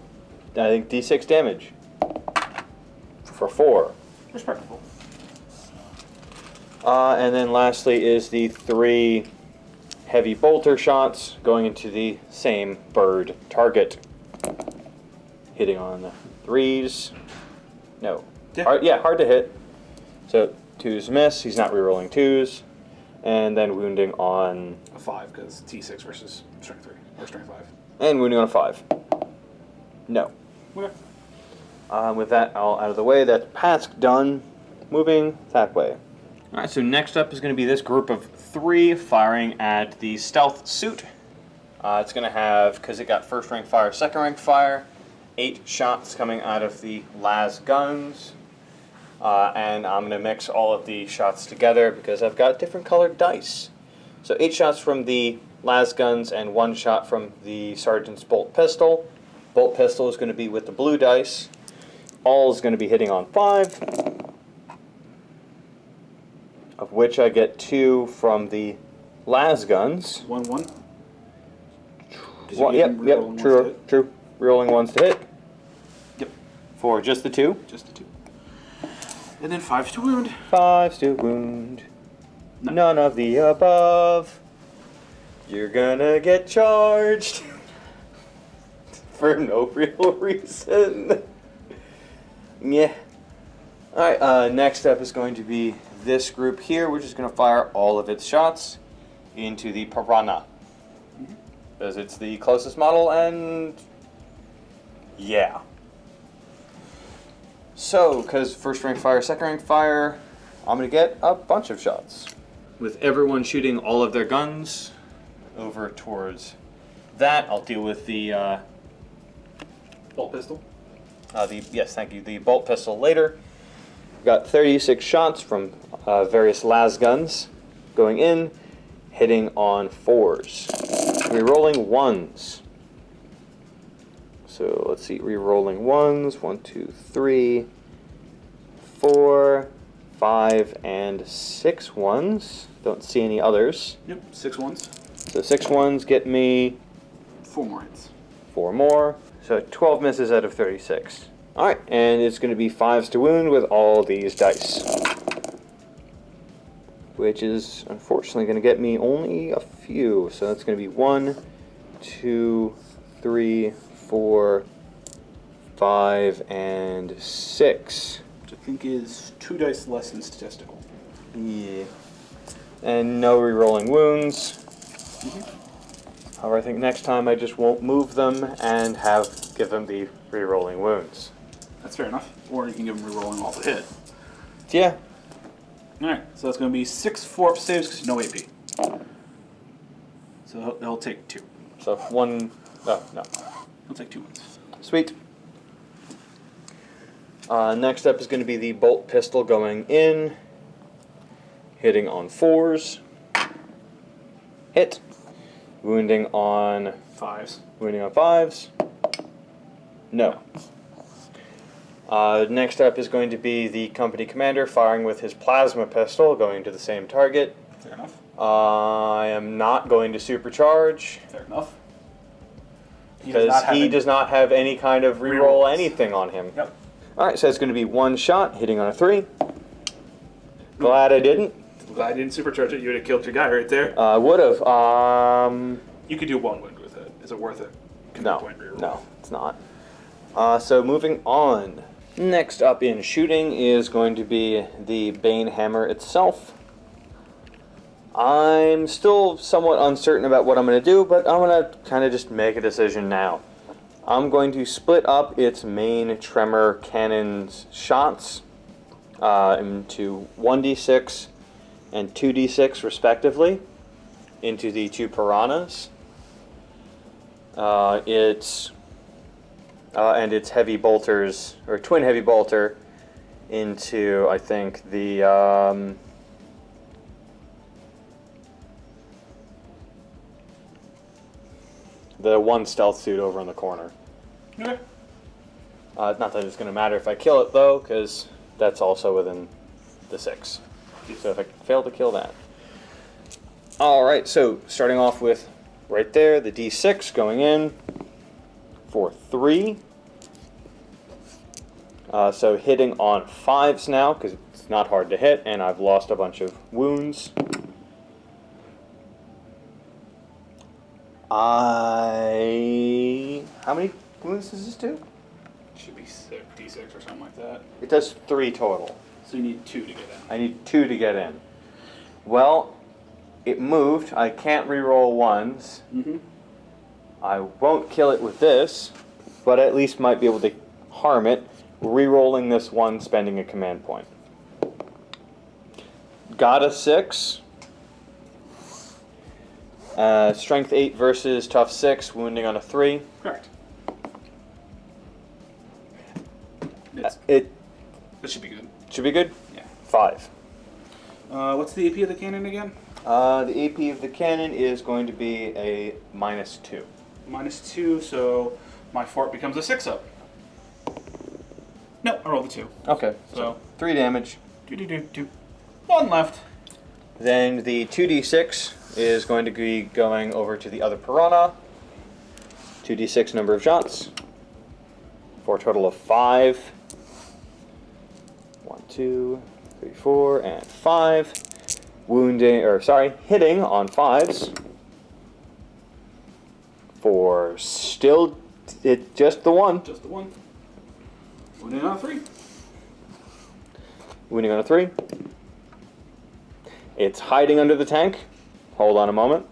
I think D6 damage. For 4. Respectable. And then lastly is the 3 heavy bolter shots going into the same bird target. Hitting on 3s. No. Yeah. Hard to hit. So 2s miss. He's not rerolling 2s. And then wounding on... A 5, because T6 versus strength 3. Or strength 5. And wounding on a 5. No. Okay. With that all out of the way, that's Pask done. Moving that way. Alright, so next up is going to be this group of 3 firing at the stealth suit. It's going to have, because it got first rank fire, second rank fire, 8 shots coming out of the las guns. And I'm going to mix all of the shots together because I've got different colored dice. So 8 shots from the las guns and 1 shot from the sergeant's bolt pistol. Bolt pistol is going to be with the blue dice. All is going to be hitting on 5. Of which I get 2 from the las guns. 1-1. Well, yep, true. Rerolling 1s to hit. Yep. For just the 2. Just the 2. And then 5s to wound. 5s to wound. No. None of the above. You're gonna get charged. For no real reason. Yeah. Alright, next up is going to be this group here, which is going to fire all of its shots into the Piranha. Because it's the closest model, and yeah. So, because first rank fire, second rank fire, I'm going to get a bunch of shots. With everyone shooting all of their guns over towards that, I'll deal with the Bolt pistol. yes, thank you. The bolt pistol later. Got 36 shots from various las guns going in, hitting on 4s. Rerolling 1s. So let's see, rerolling 1s. 1, 2, 3, 4, 5, and 6 1s. Don't see any others. Yep, 6 ones. So 6 1s get me 4 more hits. 4 more. So 12 misses out of 36. Alright, and it's going to be 5s to wound with all these dice. Which is unfortunately going to get me only a few. So that's going to be 1, 2, 3, 4, 5, and 6. Which I think is 2 dice less than statistical. Yeah. And no re-rolling wounds. However, I think next time I just won't move them and give them the re-rolling wounds. That's fair enough. Or you can give them rerolling all the hit. Yeah. Alright, so that's going to be 6 4-up saves because no AP. So they'll take 2. So 1... Oh, no. He'll take 2 ones. Sweet. Next up is going to be the bolt pistol going in. Hitting on 4s. Hit. Wounding on 5s. Wounding on 5s. No. Next up is going to be the company commander firing with his plasma pistol, going to the same target. Fair enough. I am not going to supercharge. Fair enough. Because he does not have any kind of reroll anything on him. Yep. Alright, so it's going to be 1 shot, hitting on a 3. Glad I didn't. I'm glad I didn't supercharge it. You would have killed your guy right there. I would have. You could do 1 wound with it. Is it worth it? No, it's not. So moving on. Next up in shooting is going to be the Bane Hammer itself. I'm still somewhat uncertain about what I'm going to do, but I'm going to kind of just make a decision now. I'm going to split up its main tremor cannon's shots into 1d6 and 2d6 respectively into the 2 piranhas. And its heavy bolters, or twin heavy bolter, into, I think, the one stealth suit over in the corner. Okay. Not that it's going to matter if I kill it, though, because that's also within the 6. So if I fail to kill that. Alright, so starting off with right there, the d6 going in for 3. So hitting on 5s now, because it's not hard to hit, and I've lost a bunch of wounds. How many wounds does this do? Should be D6 or something like that. It does 3 total. So you need 2 to get in. I need 2 to get in. Well, it moved. I can't reroll 1s. I won't kill it with this, but I at least might be able to harm it, rerolling this 1, spending a command point. Got a 6. Strength 8 versus tough 6, wounding on a 3. Correct. It should be good. should be good? Yeah. 5. What's the AP of the cannon again? The AP of the cannon is going to be a -2. -2, so my fort becomes a 6-up. No, I rolled a 2. Okay, So 3 damage. 1 left. Then the 2d6 is going to be going over to the other piranha. 2d6 number of shots. For a total of 5. 1, 2, 3, 4, and 5. Hitting on 5s. For still, just the 1. Just the 1. Wounding on a 3. Wounding on a 3. It's hiding under the tank. Hold on a moment.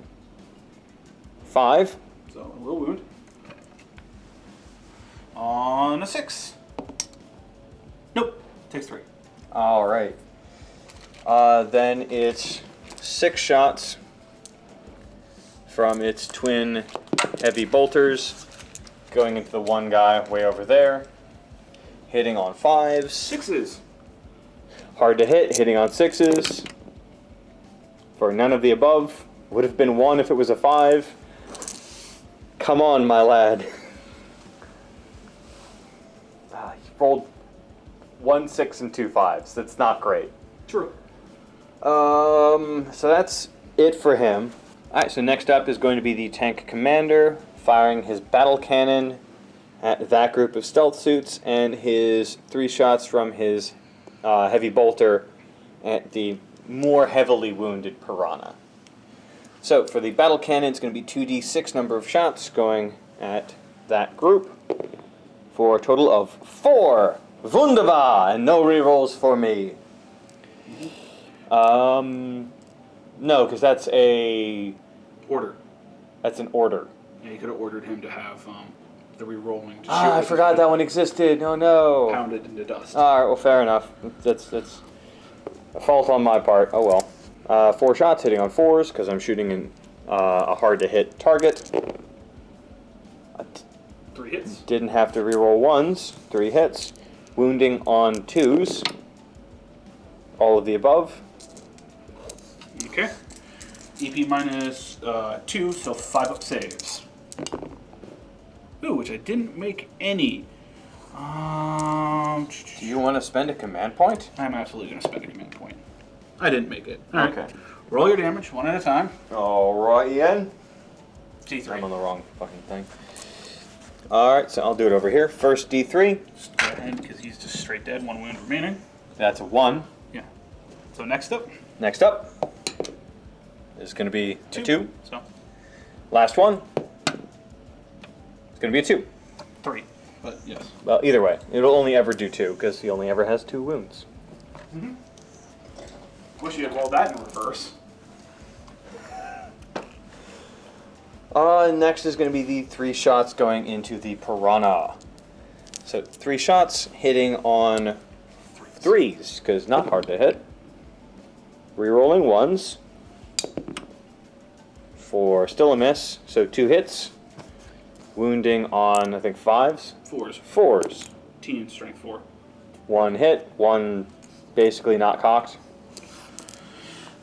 5. So a little wound. On a 6. Nope. Takes 3. Alright. Then it's 6 shots from its twin heavy bolters going into the one guy way over there. Hitting on 5s. 6s. Hard to hit, hitting on 6s. For none of the above. Would have been 1 if it was a 5. Come on, my lad. He rolled 1 6 and 2 5s. That's not great. True. So that's it for him. Alright, so next up is going to be the tank commander firing his battle cannon at that group of stealth suits and his 3 shots from his heavy bolter at the more heavily wounded piranha. So for the battle cannon, it's going to be 2d6 number of shots going at that group for a total of 4. Wunderbar! And no rerolls for me. No, because that's a... Order. That's an order. Yeah, you could have ordered him to have the re-rolling. To I forgot that one existed. Oh no. Pounded into dust. Alright, well, fair enough. That's a fault on my part. Oh well. 4 shots hitting on 4s because I'm shooting in a hard-to-hit target. 3 hits. Didn't have to reroll 1s. 3 hits. Wounding on 2s. All of the above. Okay. EP minus 2, so 5 up saves. Ooh, which I didn't make any. Do you want to spend a command point? I'm absolutely going to spend a command point. I didn't make it. All right. Okay. Roll your damage, 1 at a time. Alright, Ian. D3. I'm on the wrong fucking thing. Alright, so I'll do it over here. First D3. Just go ahead, because he's just straight dead, 1 wound remaining. That's a 1. Yeah. So next up, Next up is going to be a 2. So Last one. It's going to be a 2. 3. But yes. Well, either way, it'll only ever do 2 because he only ever has 2 wounds. Wish you had rolled that in reverse. Next is going to be the 3 shots going into the piranha. So 3 shots hitting on 3s because not hard to hit. Rerolling 1s for still a miss. So 2 hits. Wounding on, I think, 5s? 4s. 4s. Teen strength 4. 1 hit, 1 basically not cocked.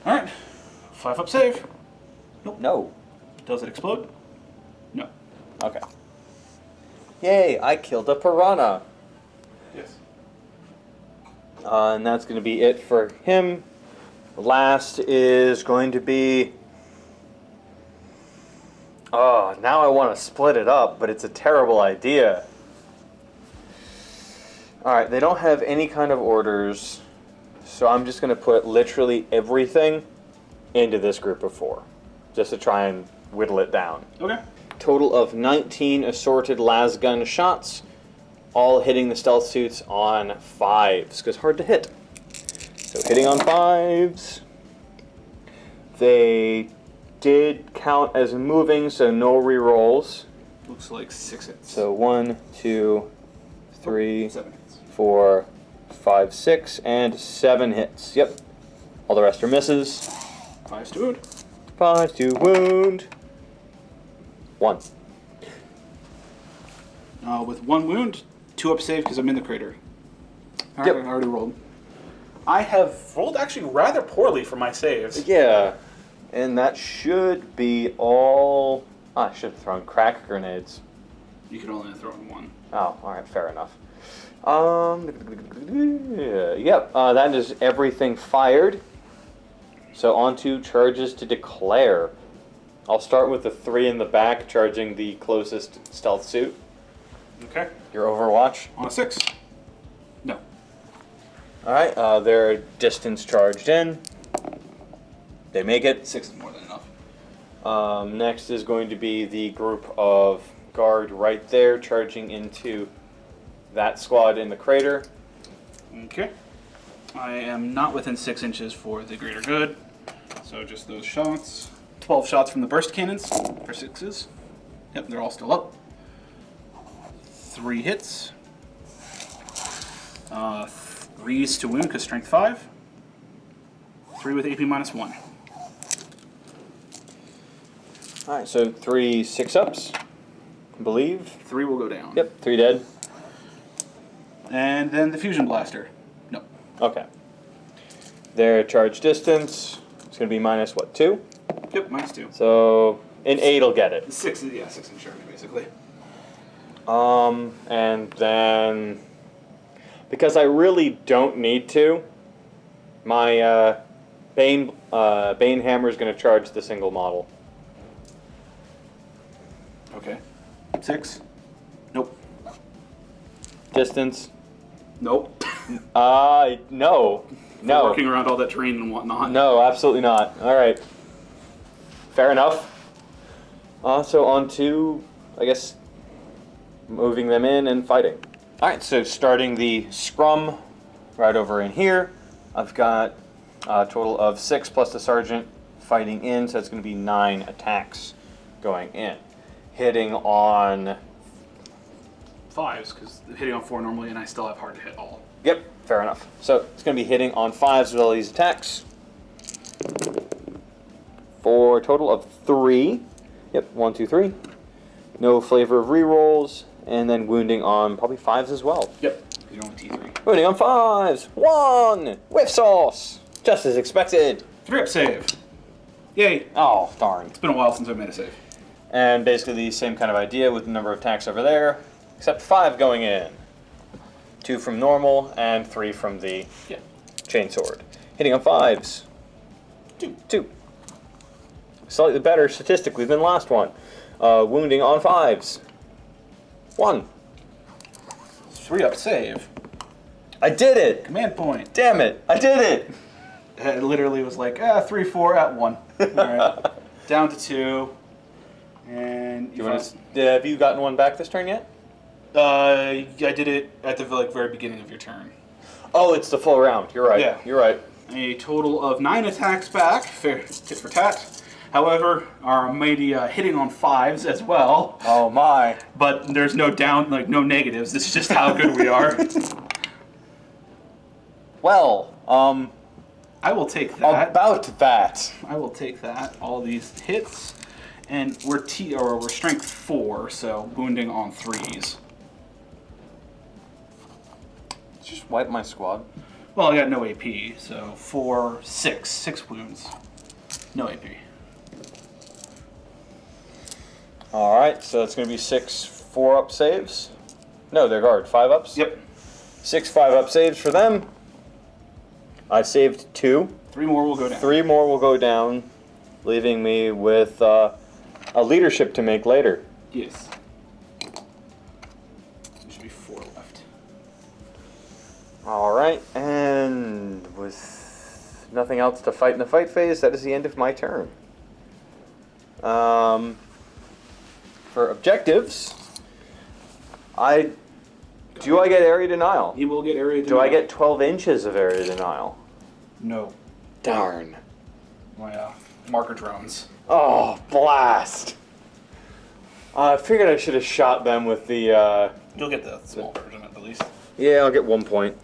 Alright. 5 up save. No. Does it explode? No. Okay. Yay, I killed a piranha. Yes. And that's going to be it for him. Last is going to be... Oh, now I want to split it up, but it's a terrible idea. Alright, they don't have any kind of orders, so I'm just going to put literally everything into this group of 4, just to try and whittle it down. Okay. Total of 19 assorted lasgun shots, all hitting the stealth suits on 5s, because hard to hit. So hitting on 5s. They did count as moving, so no rerolls. Looks like 6 hits. So 1, 2, 3, 7 hits. 4, 5, 6, and 7 hits. Yep. All the rest are misses. 5 to wound. 5 to wound. 1. With 1 wound, 2 up save because I'm in the crater. Alright, Yep. I already rolled. I have rolled actually rather poorly for my saves. Yeah. And that should be all... I should have thrown crack grenades. You can only throw in 1. Oh, alright, fair enough. Yep, that is everything fired. So on to charges to declare. I'll start with the 3 in the back, charging the closest stealth suit. Okay. Your Overwatch. On a 6. No. Alright, they're distance charged in. They make it. 6 is more than enough. Next is going to be the group of guard right there, charging into that squad in the crater. Okay. I am not within 6 inches for the greater good. So just those shots. 12 shots from the burst cannons for 6s. Yep, they're all still up. 3 hits. 3s to wound because strength 5. 3 with AP -1. Alright, so 3 6-ups, I believe. 3 will go down. Yep, 3 dead. And then the fusion blaster. No. Okay. Their charge distance is going to be minus what, 2? Yep, -2. So an 8 will get it. 6 is, yeah, 6 inch army basically. And then because I really don't need to, my Bane Hammer is going to charge the single model. Okay. 6. Nope. Distance? Nope. No. No. Working around all that terrain and whatnot. No, absolutely not. All right. Fair enough. So on to, I guess, moving them in and fighting. All right, so starting the scrum right over in here. I've got a total of 6 plus the sergeant fighting in, so it's going to be 9 attacks going in. Hitting on... 5s, because hitting on 4 normally, and I still have hard to hit all. Yep, fair enough. So it's going to be hitting on 5s with all these attacks. For a total of 3. Yep, 1, 2, 3. No flavor of rerolls, and then wounding on probably 5s as well. Yep. You're only T3. Wounding on 5s. 1! Whiff sauce! Just as expected. 3-up save. Yay. Oh, darn. It's been a while since I made a save. And basically the same kind of idea with the number of attacks over there, except 5 going in. 2 from normal, and 3 from the chainsword. Hitting on 5s. 2. Slightly better statistically than last one. Wounding on 5s. 1. 3-up save. I did it! Command point. Damn it! I did it! It literally was like, 3, 4 at 1. Alright. Down to 2. And have you gotten one back this turn yet? I did it at the very beginning of your turn. Oh, it's the full round. You're right. Yeah. You're right. A total of 9 attacks back, fair tit for tat. However, our mighty hitting on 5s as well. Oh my! But there's no no negatives. This is just how good we are. Well, I will take that. about that. I will take that. All these hits, and we're strength 4, so wounding on 3s. Just wipe my squad. Well, I got no AP, so 4, 6 wounds, no AP. All right, so it's going to be 6 4-up saves. No, they're guard 5-ups. Yep. 6 5-up saves for them. I saved 2. 3 more will go down. 3 more will go down, leaving me with a leadership to make later. Yes. There should be 4 left. All right, and with nothing else to fight in the fight phase, that is the end of my turn. For objectives, I get area denial? He will get area denial. Do I get 12 inches of area denial? No. Darn. My marker drones. Oh, blast. I figured I should have shot them with the... You'll get the small version at least. Yeah, I'll get 1 point.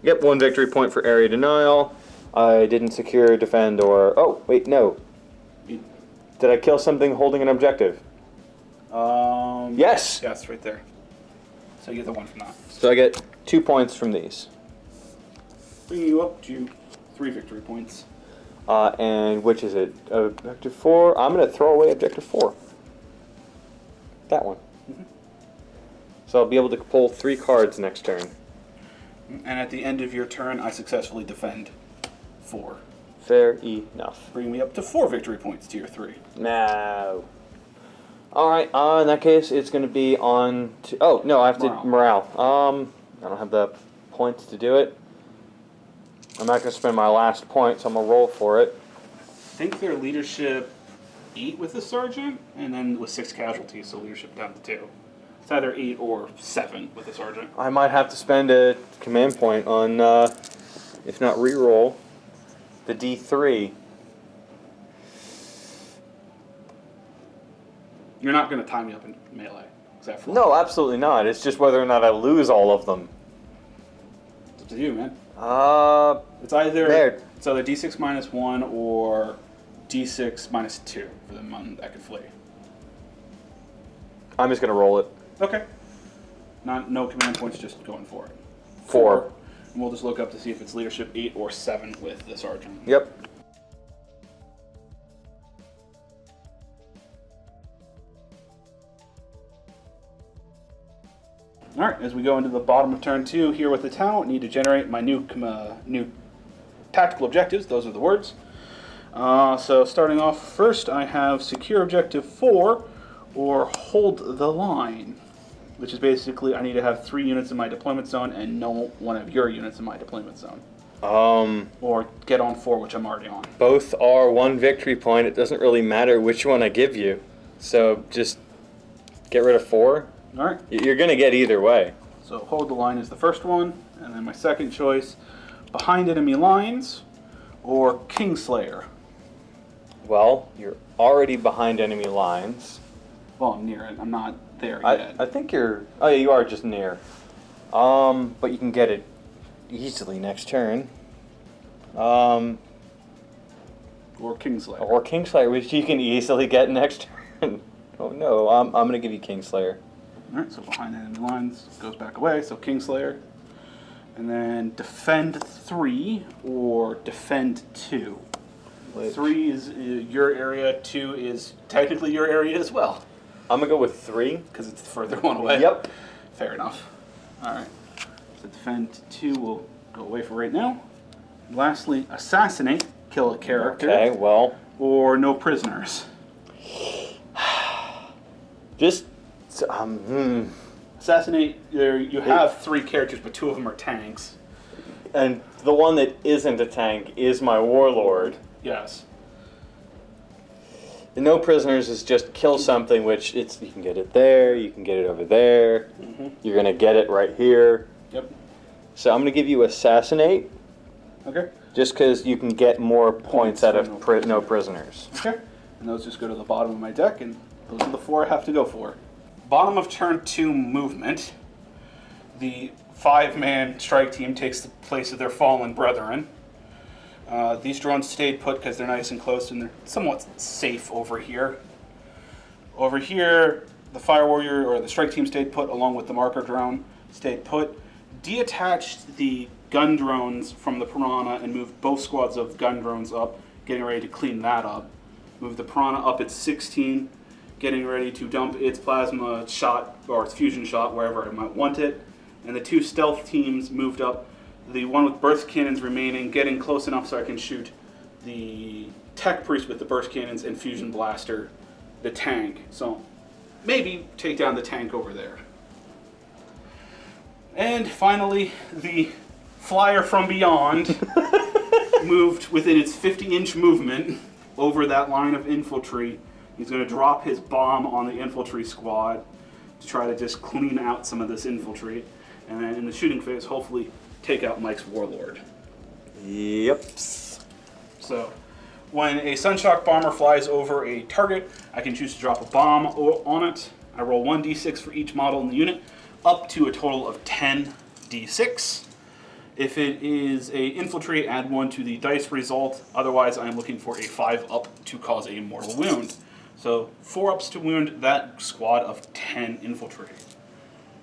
Yep, 1 victory point for area denial. I didn't secure, defend, or... Oh, wait, no. Did I kill something holding an objective? Yes! Yes, right there. So you get the 1 from that. So I get 2 points from these. Bringing you up to 3 victory points. And which is it? Objective 4? I'm going to throw away objective 4. That one. Mm-hmm. So I'll be able to pull 3 cards next turn. And at the end of your turn, I successfully defend 4. Fair enough. Bringing me up to 4 victory points, tier 3. No. Alright, in that case, it's going to be on to... Oh, no, I have to... Morale. I don't have the points to do it. I'm not going to spend my last point, so I'm going to roll for it. I think their leadership 8 with the sergeant, and then with 6 casualties, so leadership down to 2. It's either 8 or 7 with the sergeant. I might have to spend a command point on if not reroll, the D3. You're not going to tie me up in melee. Is that full? No, absolutely not. It's just whether or not I lose all of them. It's up to you, man. It's either It's either D6 minus 1 or D6 minus 2 for the one that can flee. I'm just gonna roll it. Okay. No command points, just going for it. 4. And we'll just look up to see if it's leadership 8 or 7 with the sergeant. Yep. All right, as we go into the bottom of turn 2 here with the Tau, I need to generate my new tactical objectives. Those are the words. So starting off first, I have secure objective 4 or hold the line, which is basically I need to have 3 units in my deployment zone and no one of your units in my deployment zone. Or get on 4, which I'm already on. Both are 1 victory point. It doesn't really matter which one I give you. So just get rid of 4. All right. You're going to get either way. So hold the line is the first one, and then my second choice, behind enemy lines or Kingslayer. Well, you're already behind enemy lines. Well, I'm near it. I'm not there yet. I think you're... Oh, yeah, you are just near. But you can get it easily next turn. Or Kingslayer. Or Kingslayer, which you can easily get next turn. Oh, no, I'm going to give you Kingslayer. All right, so behind enemy lines goes back away, so Kingslayer. And then defend 3 or defend 2. 3 is your area, 2 is technically your area as well. I'm going to go with 3. Because it's the further one away. Yep. Fair enough. All right. So defend 2 will go away for right now. And lastly, assassinate, kill a character. Okay, well. Or no prisoners. Just, Assassinate, you have 3 characters, but 2 of them are tanks. and the one that isn't a tank is my warlord. Yes. The no prisoners is just kill something, which you can get it there, you can get it over there, you're going to get it right here. Yep. So I'm going to give you assassinate, Okay. just because you can get more points out of no prisoners. Okay. And those just go to the bottom of my deck, and those are the 4 I have to go for. Bottom of turn 2 movement. The 5-man strike team takes the place of their fallen brethren. These drones stayed put because they're nice and close and they're somewhat safe over here. Over here, the fire warrior or the strike team stayed put along with the marker drone stayed put. Deattached the gun drones from the Piranha and moved both squads of gun drones up, getting ready to clean that up. Moved the Piranha up at 16, getting ready to dump its plasma shot or its fusion shot wherever it might want it. And the 2 stealth teams moved up. The one with burst cannons remaining, getting close enough so I can shoot the tech priest with the burst cannons and fusion blaster, the tank. So maybe take down the tank over there. And finally, the flyer from beyond moved within its 50-inch movement over that line of infantry. He's going to drop his bomb on the infantry squad to try to just clean out some of this infantry. And then in the shooting phase, hopefully take out Mike's warlord. Yep. So when a Sunshock bomber flies over a target, I can choose to drop a bomb on it. I roll 1d6 for each model in the unit, up to a total of 10 d6. If it is a infiltrate, add 1 to the dice result. Otherwise, I am looking for a 5 up to cause a mortal wound. So 4 ups to wound that squad of 10 infiltrate.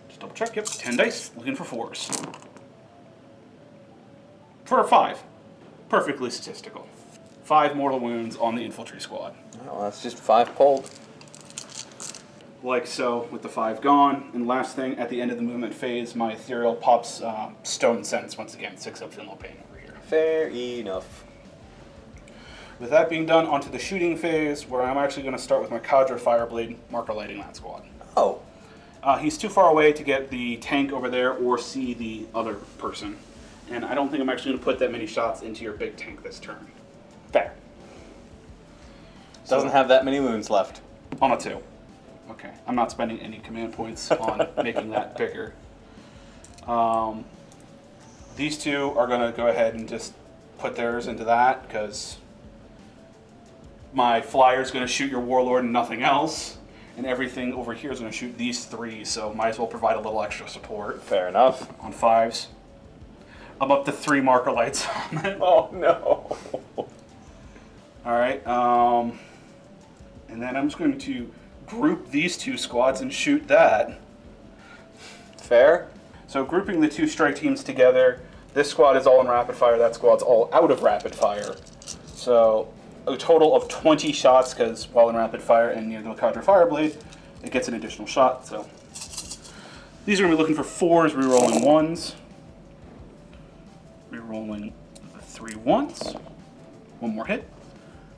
Just double check, yep, 10 dice, looking for 4s. For a 5. Perfectly statistical. 5 mortal wounds on the infantry squad. Well, that's just 5 pulled. Like so, with the 5 gone. And last thing, at the end of the movement phase, my ethereal pops Stone Sense once again. 6 up Finlow Pain over here. Fair enough. With that being done, onto the shooting phase, where I'm actually going to start with my Cadre Fireblade, marker lighting that squad. Oh. He's too far away to get the tank over there or see the other person. And I don't think I'm actually going to put that many shots into your big tank this turn. Fair. Doesn't have that many wounds left. On a 2. Okay, I'm not spending any command points on making that bigger. these two are going to go ahead and just put theirs into that, because my flyer is going to shoot your warlord and nothing else, and everything over here is going to shoot these three, so might as well provide a little extra support. Fair enough. On 5s. I'm up to 3 marker lights on it. Oh no. Alright, and then I'm just going to group these 2 squads and shoot that. Fair. So grouping the 2 strike teams together, this squad is all in rapid fire, that squad's all out of rapid fire. So a total of 20 shots, because while in rapid fire and near the Cadre Fireblade, it gets an additional shot. So these are going to be looking for 4s, rerolling 1s. Rerolling 3 1s. One more hit.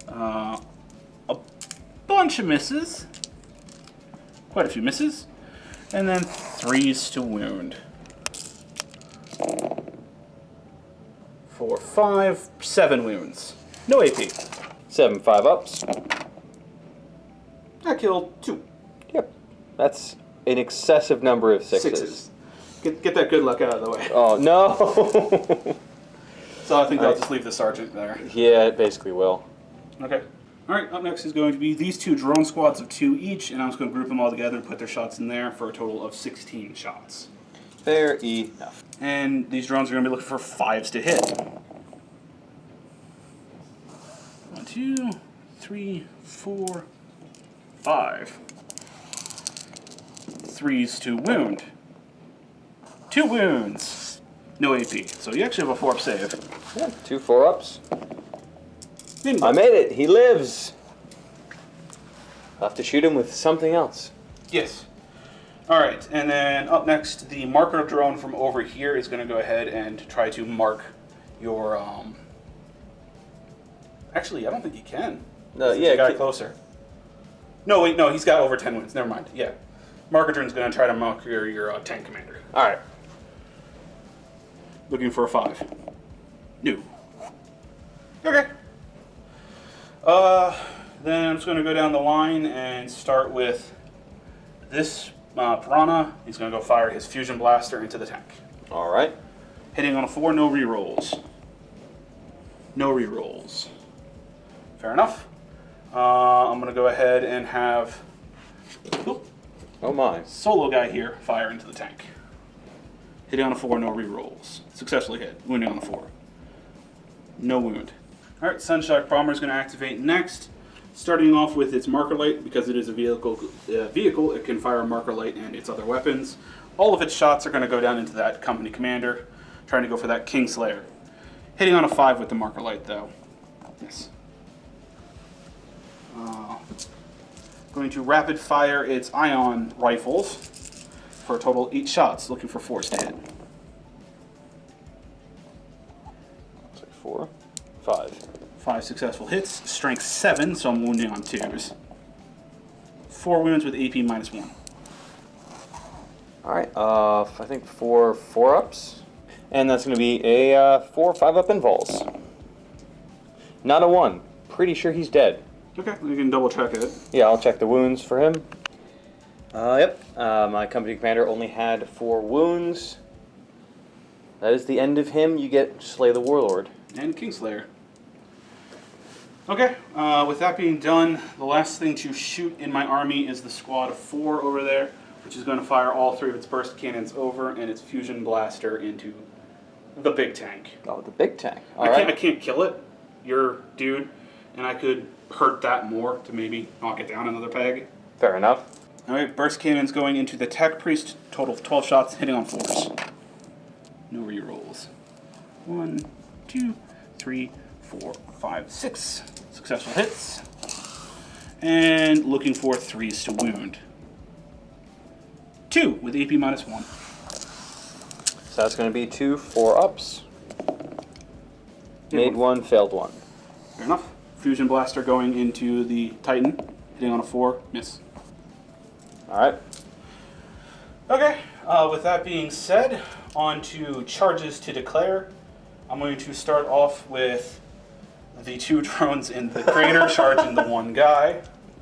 A bunch of misses. Quite a few misses. And then 3s to wound. 4, 5, 7 wounds. No AP. 7 5-ups. I killed 2. Yep. That's an excessive number of 6s. 6s. Get that good luck out of the way. Oh, no. So I think I'll just leave the sergeant there. Yeah, it basically will. Okay. Alright, up next is going to be these 2 drone squads of 2 each, and I'm just going to group them all together and put their shots in there for a total of 16 shots. Fair enough. And these drones are going to be looking for 5s to hit. 1, 2, 3, 4, 5. 3s to wound. 2 wounds. No AP. So you actually have a 4-up save. Yeah, 2 4-ups. I made it. He lives. I'll have to shoot him with something else. Yes. Alright, and then up next, the marker drone from over here is going to go ahead and try to mark your, Actually, I don't think he can. No, Since yeah. he got closer. No, wait, no, he's got over 10 wounds. Never mind. Yeah. Marker drone's going to try to mark your tank commander. Alright. Looking for a 5. No. Okay. Then I'm just going to go down the line and start with this Piranha. He's going to go fire his fusion blaster into the tank. Alright. Hitting on a 4, no rerolls. No rerolls. Fair enough. I'm going to go ahead and have Oh my. solo guy here fire into the tank. Hitting on a 4, no rerolls. Successfully hit. Wounding on a 4. No wound. Alright, Sunshock Bomber is going to activate next. Starting off with its marker light, because it is a vehicle, it can fire a marker light and its other weapons. All of its shots are going to go down into that company commander, trying to go for that Kingslayer. Hitting on a 5 with the marker light, though. Yes. Going to rapid fire its ion rifles for a total of 8 shots, looking for 4s to hit. Looks like 4, 5. 5 successful hits, strength 7, so I'm wounding on 2s. 4 wounds with AP -1. Alright, I think 4 4-ups. And that's going to be a 4 5-up invols. Not a 1. Pretty sure he's dead. Okay, you can double check it. Yeah, I'll check the wounds for him. Yep, my company commander only had 4 wounds. That is the end of him. You get Slay the Warlord. And Kingslayer. Okay, with that being done, the last thing to shoot in my army is the squad of 4 over there, which is going to fire all 3 of its burst cannons over and its fusion blaster into the big tank. Oh, the big tank. I can't kill it, your dude, and I could hurt that more to maybe knock it down another peg. Fair enough. Alright, burst cannons going into the tech priest, total of 12 shots, hitting on 4s. No rerolls. 1, 2, 3, 4, 5, 6. Successful hits. And looking for 3s to wound. 2 with AP -1. So that's going to be 2 4-ups. Made 1, failed 1. Fair enough. Fusion blaster going into the Titan, hitting on a 4, miss. Alright. Okay, with that being said, on to charges to declare. I'm going to start off with the 2 drones in the crater charging the 1 guy.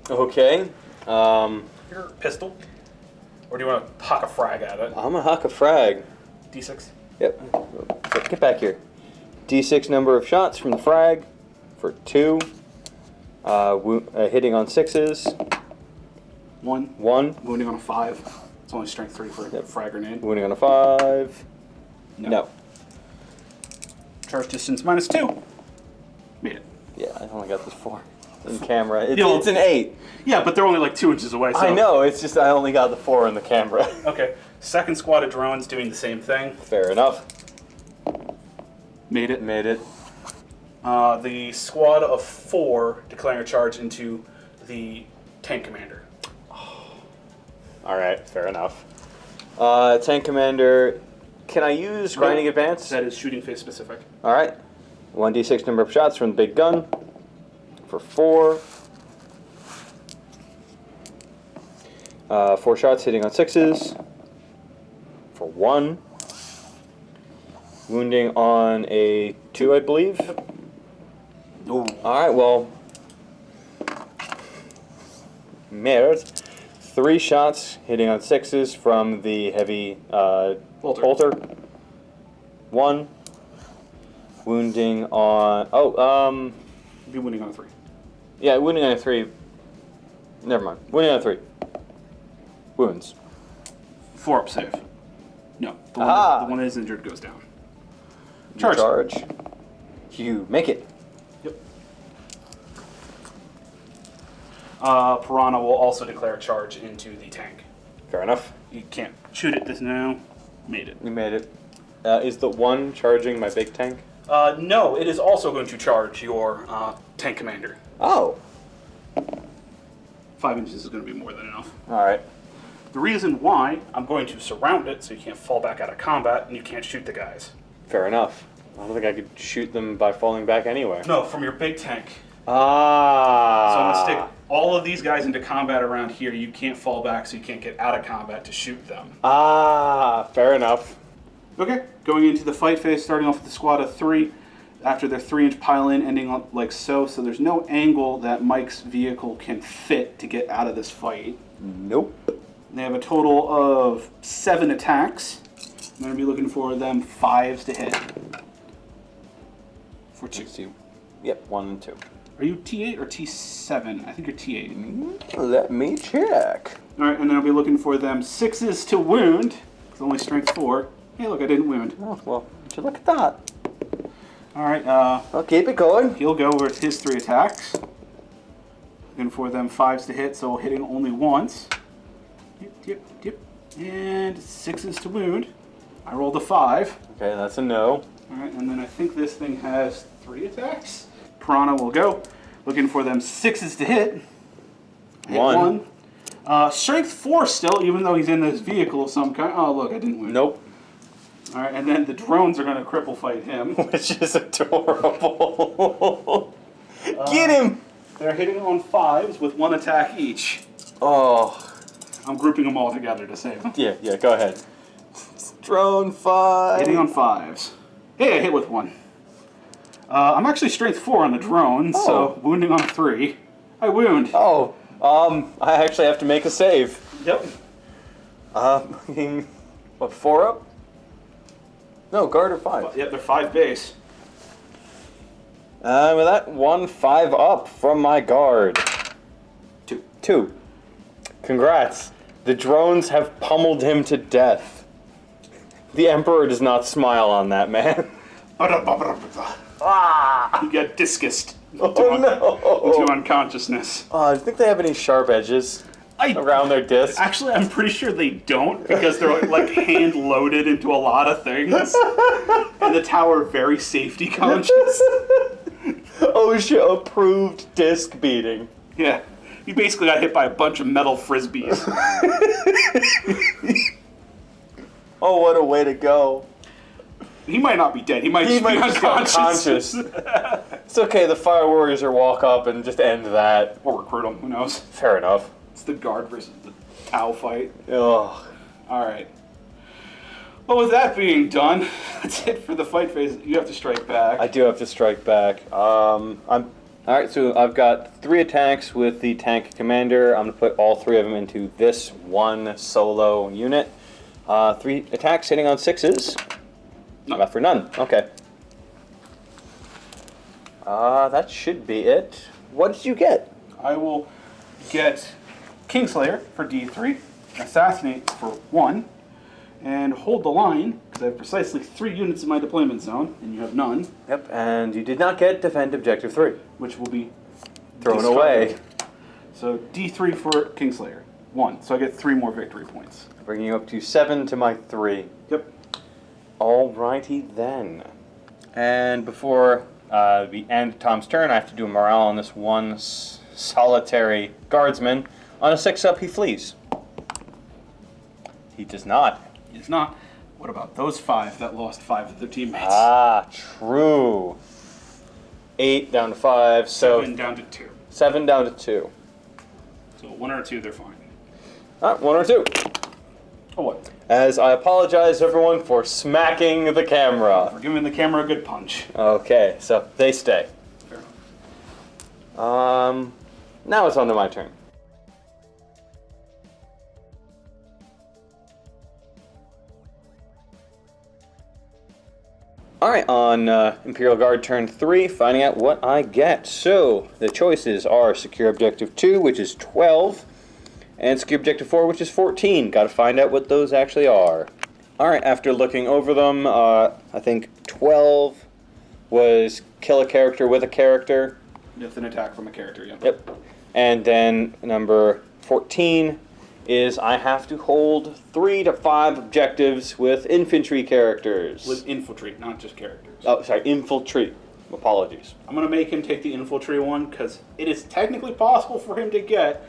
Okay. Your pistol. Or do you want to huck a frag at it? I'm going to huck a frag. D6. Yep. Get back here. D6 number of shots from the frag for 2. Hitting on 6s. 1. 1. Wounding on a 5. It's only strength 3 for a frag grenade. Wounding on a 5. No. Charge distance -2. Made it. Yeah, I only got this 4 in camera. It's an 8. Yeah, but they're only like 2 inches away. So. I know, it's just I only got the 4 in the camera. Okay. Second squad of drones doing the same thing. Fair enough. Made it. Made it. The squad of 4 declaring a charge into the tank commander. Alright, fair enough. Tank commander, can I use grinding advance? That is shooting phase specific. Alright. 1d6 number of shots from the big gun for 4. 4 shots hitting on 6s for 1. Wounding on a 2, I believe. Ooh. Alright, well. Merde. 3 shots hitting on 6s from the heavy bolter. 1. Wounding on. Be wounding on a 3. Yeah, wounding on a 3. Never mind. Wounding on a 3. Wounds. 4 up save. No. The one that is injured goes down. Charge. You make it. Yep. Piranha will also declare a charge into the tank. Fair enough. You can't shoot it this now. Made it. You made it. Is the 1 charging my big tank? No, it is also going to charge your tank commander. Oh. 5 inches is going to be more than enough. Alright. The reason why, I'm going to surround it so you can't fall back out of combat and you can't shoot the guys. Fair enough. I don't think I could shoot them by falling back anywhere. No, from your big tank. Ah. So I'm going to stick all of these guys into combat around here. You can't fall back so you can't get out of combat to shoot them. Ah, fair enough. Okay, going into the fight phase, starting off with the squad of 3. After their 3-inch pile-in, ending up like so. So there's no angle that Mike's vehicle can fit to get out of this fight. Nope. They have a total of 7 attacks. I'm going to be looking for them 5s to hit. For 2. Yep, 1 and 2. Are you T8 or T7? I think you're T8. Let me check. Alright, and then I'll be looking for them 6s to wound. It's only strength 4. Hey, look, I didn't wound. Oh, well, would you look at that? Alright, I'll keep it going. he'll go with his 3 attacks. Looking for them 5s to hit, so hitting only once. Yep. And 6s to wound. I rolled a 5. Okay, that's a no. Alright, and then I think this thing has 3 attacks. Piranha will go. Looking for them 6s to hit. Hit 1. Strength 4 still, even though he's in this vehicle of some kind. Oh, look, I didn't win. Nope. Alright, and then the drones are going to cripple fight him. Which is adorable. Get him! They're hitting on 5s with 1 attack each. Oh. I'm grouping them all together to save them. Yeah, go ahead. Drone 5. Hitting on 5s. Hey, I hit with 1. I'm actually strength 4 on the drone, so wounding on 3. I wound. Oh, I actually have to make a save. Yep. What, 4 up? No, guard or 5. Yep, they're 5 base. With that, 1 5 up from my guard. 2. Congrats. The drones have pummeled him to death. The Emperor does not smile on that, man. You get discused Oh, into no. unconsciousness. Do you think they have any sharp edges around their disc? Actually, I'm pretty sure they don't, because they're like hand loaded into a lot of things. And the tower very safety conscious. OSHA approved disc beating. Yeah. You basically got hit by a bunch of metal frisbees. Oh, what a way to go. He might not be dead. He might just be unconscious. It's okay, the Fire Warriors will walk up and just end that. Or recruit him. Who knows? Fair enough. It's the guard versus the Tau fight. Ugh. Alright. Well, with that being done, that's it for the fight phase. You have to strike back. I do have to strike back. Alright, so I've got 3 attacks with the tank commander. I'm going to put all 3 of them into this one solo unit. 3 attacks hitting on 6s. None. Left for none. Okay. That should be it. What did you get? I will get Kingslayer for D3, Assassinate for 1, and Hold the Line, because I have precisely 3 units in my deployment zone, and you have none. Yep, and you did not get Defend Objective 3. Which will be Thrown discarded. away. So D3 for Kingslayer. 1. So I get 3 more victory points. Bringing you up to 7 to my 3. Yep. Alrighty then. And before the end of Tom's turn, I have to do a morale on this one solitary guardsman. On a 6-up, he flees. He does not. He does not. What about those 5 that lost 5 of their teammates? Ah, true. 8 down to 5, so 7 down to 2. 7 down to 2. So 1 or 2, they're fine. 1 or 2. Oh, what? As I apologize, everyone, for smacking the camera. For giving the camera a good punch. Okay, so they stay. Fair enough. Now it's on to my turn. Alright, on Imperial Guard turn 3, finding out what I get. So, the choices are Secure Objective 2, which is 12, and Secure Objective 4, which is 14. Gotta find out what those actually are. Alright, after looking over them, I think 12 was kill a character with a character. With an attack from a character, yeah. Yep. And then number 14 is I have to hold 3 to 5 objectives with infantry characters. With infiltrate, not just characters. Oh, sorry, infiltrate. Apologies. I'm going to make him take the infiltrate one, because it is technically possible for him to get,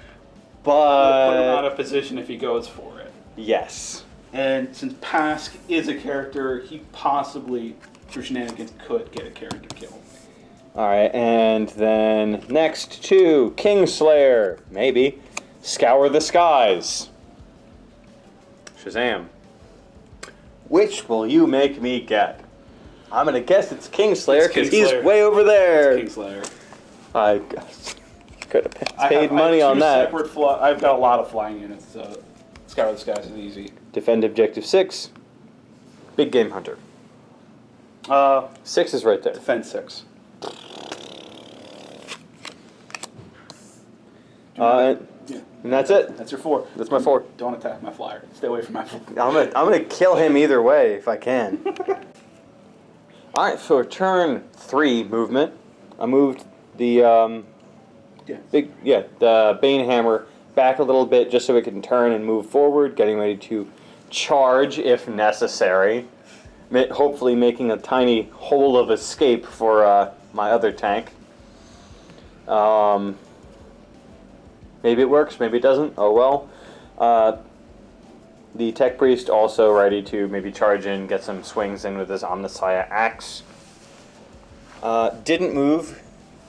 But put him out of position if he goes for it. yes. And since Pask is a character, he possibly, through shenanigans, could get a character kill. Alright, and then next to Kingslayer. Maybe. Scour the skies. Shazam. Which will you make me get? I'm gonna guess it's Kingslayer It's because he's Kingslayer. way over there. Kingslayer. I could have paid money on that. I've got a lot of flying units, so Scour the Skies is easy. Defend Objective 6. Big Game Hunter. 6 is right there. Defend 6. Yeah. Yeah. And that's it. That's your 4. That's my 4. Don't attack my flyer. Stay away from my flyer. I'm gonna kill him either way if I can. Alright, for turn 3 movement, I moved the the Bane Hammer back a little bit just so it can turn and move forward, getting ready to charge if necessary. Hopefully making a tiny hole of escape for my other tank. Maybe it works, maybe it doesn't. Oh well. The Tech Priest also ready to maybe charge in, get some swings in with his Omnissiah Axe. Didn't move.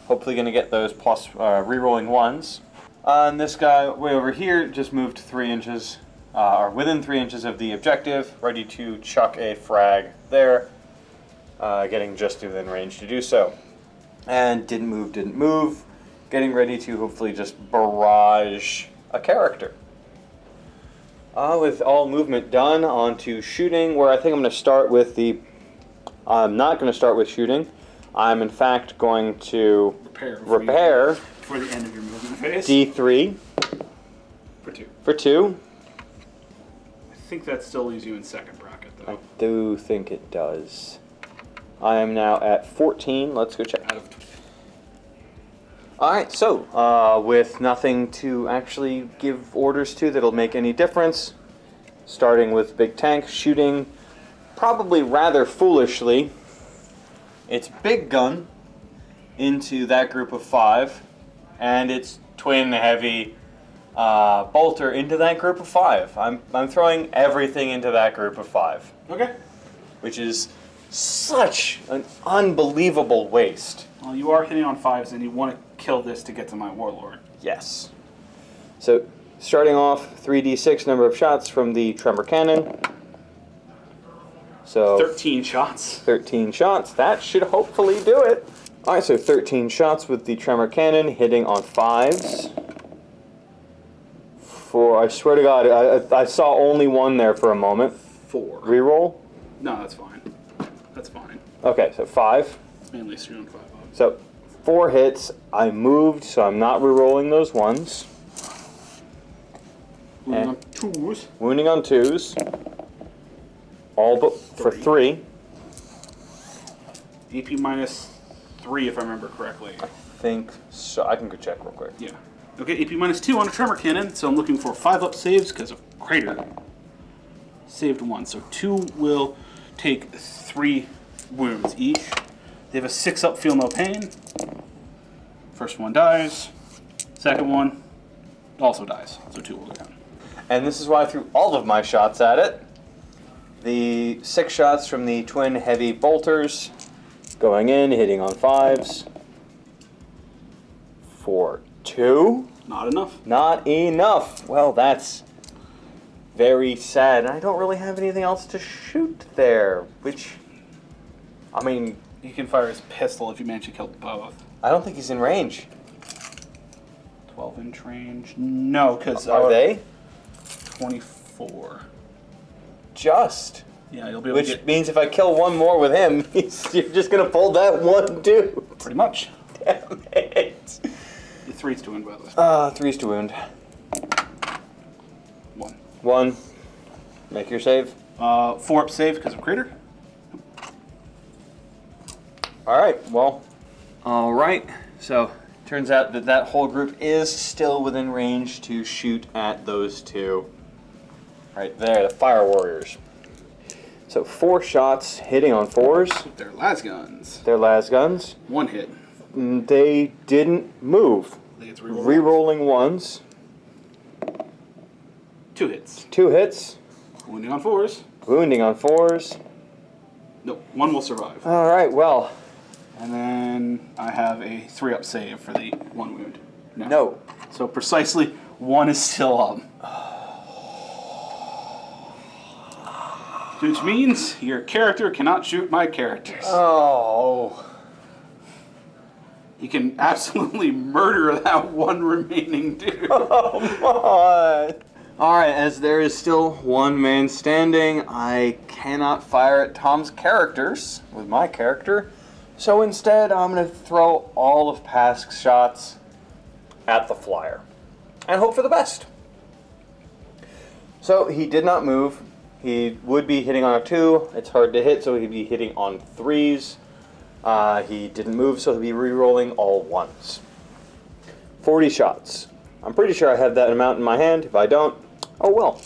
Hopefully going to get those plus rerolling 1s. And this guy way over here just moved 3 inches, or within 3 inches of the objective, ready to chuck a frag there, getting just within range to do so. And didn't move, getting ready to hopefully just barrage a character. With all movement done, on to shooting, where I think I'm going to start with the... I'm not going to start with shooting. I'm in fact going to repair for the end of your movement phase. D3 For 2. for 2. I think that still leaves you in second bracket, though. I do think it does. I am now at 14. Let's go check. Out of Alright, so, with nothing to actually give orders to that'll make any difference, starting with Big Tank, shooting, probably rather foolishly, it's Big Gun into that group of 5, and it's Twin Heavy Bolter into that group of 5. I'm throwing everything into that group of 5. Okay. Which is such an unbelievable waste. Well, you are hitting on 5s, and you want to kill this to get to my Warlord. Yes. So, starting off, 3d6 number of shots from the Tremor Cannon. So 13 shots. 13 shots. That should hopefully do it. Alright, so 13 shots with the Tremor Cannon, hitting on 5s. I swear to God, I saw only 1 there for a moment. 4. Reroll. No, that's fine. Okay, so 5. Mainly 3 on 5. So 4 hits. I moved, so I'm not re-rolling those ones. Wounding on 2s. Wounding on 2s. All but for 3. AP minus 3, if I remember correctly. I think so. I can go check real quick. Yeah. Okay, AP minus 2 on a tremor cannon, so I'm looking for 5 up saves because of crater. Saved 1, so 2 will take 3 wounds each. They have a 6 up, feel no pain. First one dies. Second one also dies, so 2 will go down. And this is why I threw all of my shots at it. The 6 shots from the twin heavy bolters going in, hitting on 5s. For 2. Not enough. Not enough. Well, that's very sad. And I don't really have anything else to shoot there, which, I mean, He can fire his pistol if you manage to kill both. I don't think he's in range. 12 inch range? No, because... Are they? 24. Just. Yeah, you'll be able to Which get... means if I kill one more with him, you're just going to pull that one dude. Pretty much. Damn it. The 3's to win, by the way. 3's to wound. 1. 1. Make your save. 4 up save because of crater. Alright, well. Alright, so turns out that that whole group is still within range to shoot at those 2. Right there, the fire warriors. So 4 shots hitting on 4s. They're las guns. They're las guns. 1 hit. They didn't move. They get to reroll. Rerolling 1s. 2 hits. 2 hits. Wounding on 4s. Wounding on 4s. Nope, 1 will survive. Alright, well. And then I have a 3 up save for the 1 wound. No. So precisely 1 is still up. Which means your character cannot shoot my characters. Oh. You can absolutely murder that 1 remaining dude. Come on. Alright, as there is still 1 man standing, I cannot fire at Tom's characters with my character. So instead, I'm going to throw all of Pask's shots at the flyer and hope for the best. So he did not move. He would be hitting on a 2. It's hard to hit, so he'd be hitting on 3s. He didn't move, so he'll be re-rolling all 1s. 40 shots. I'm pretty sure I have that amount in my hand. If I don't, oh well.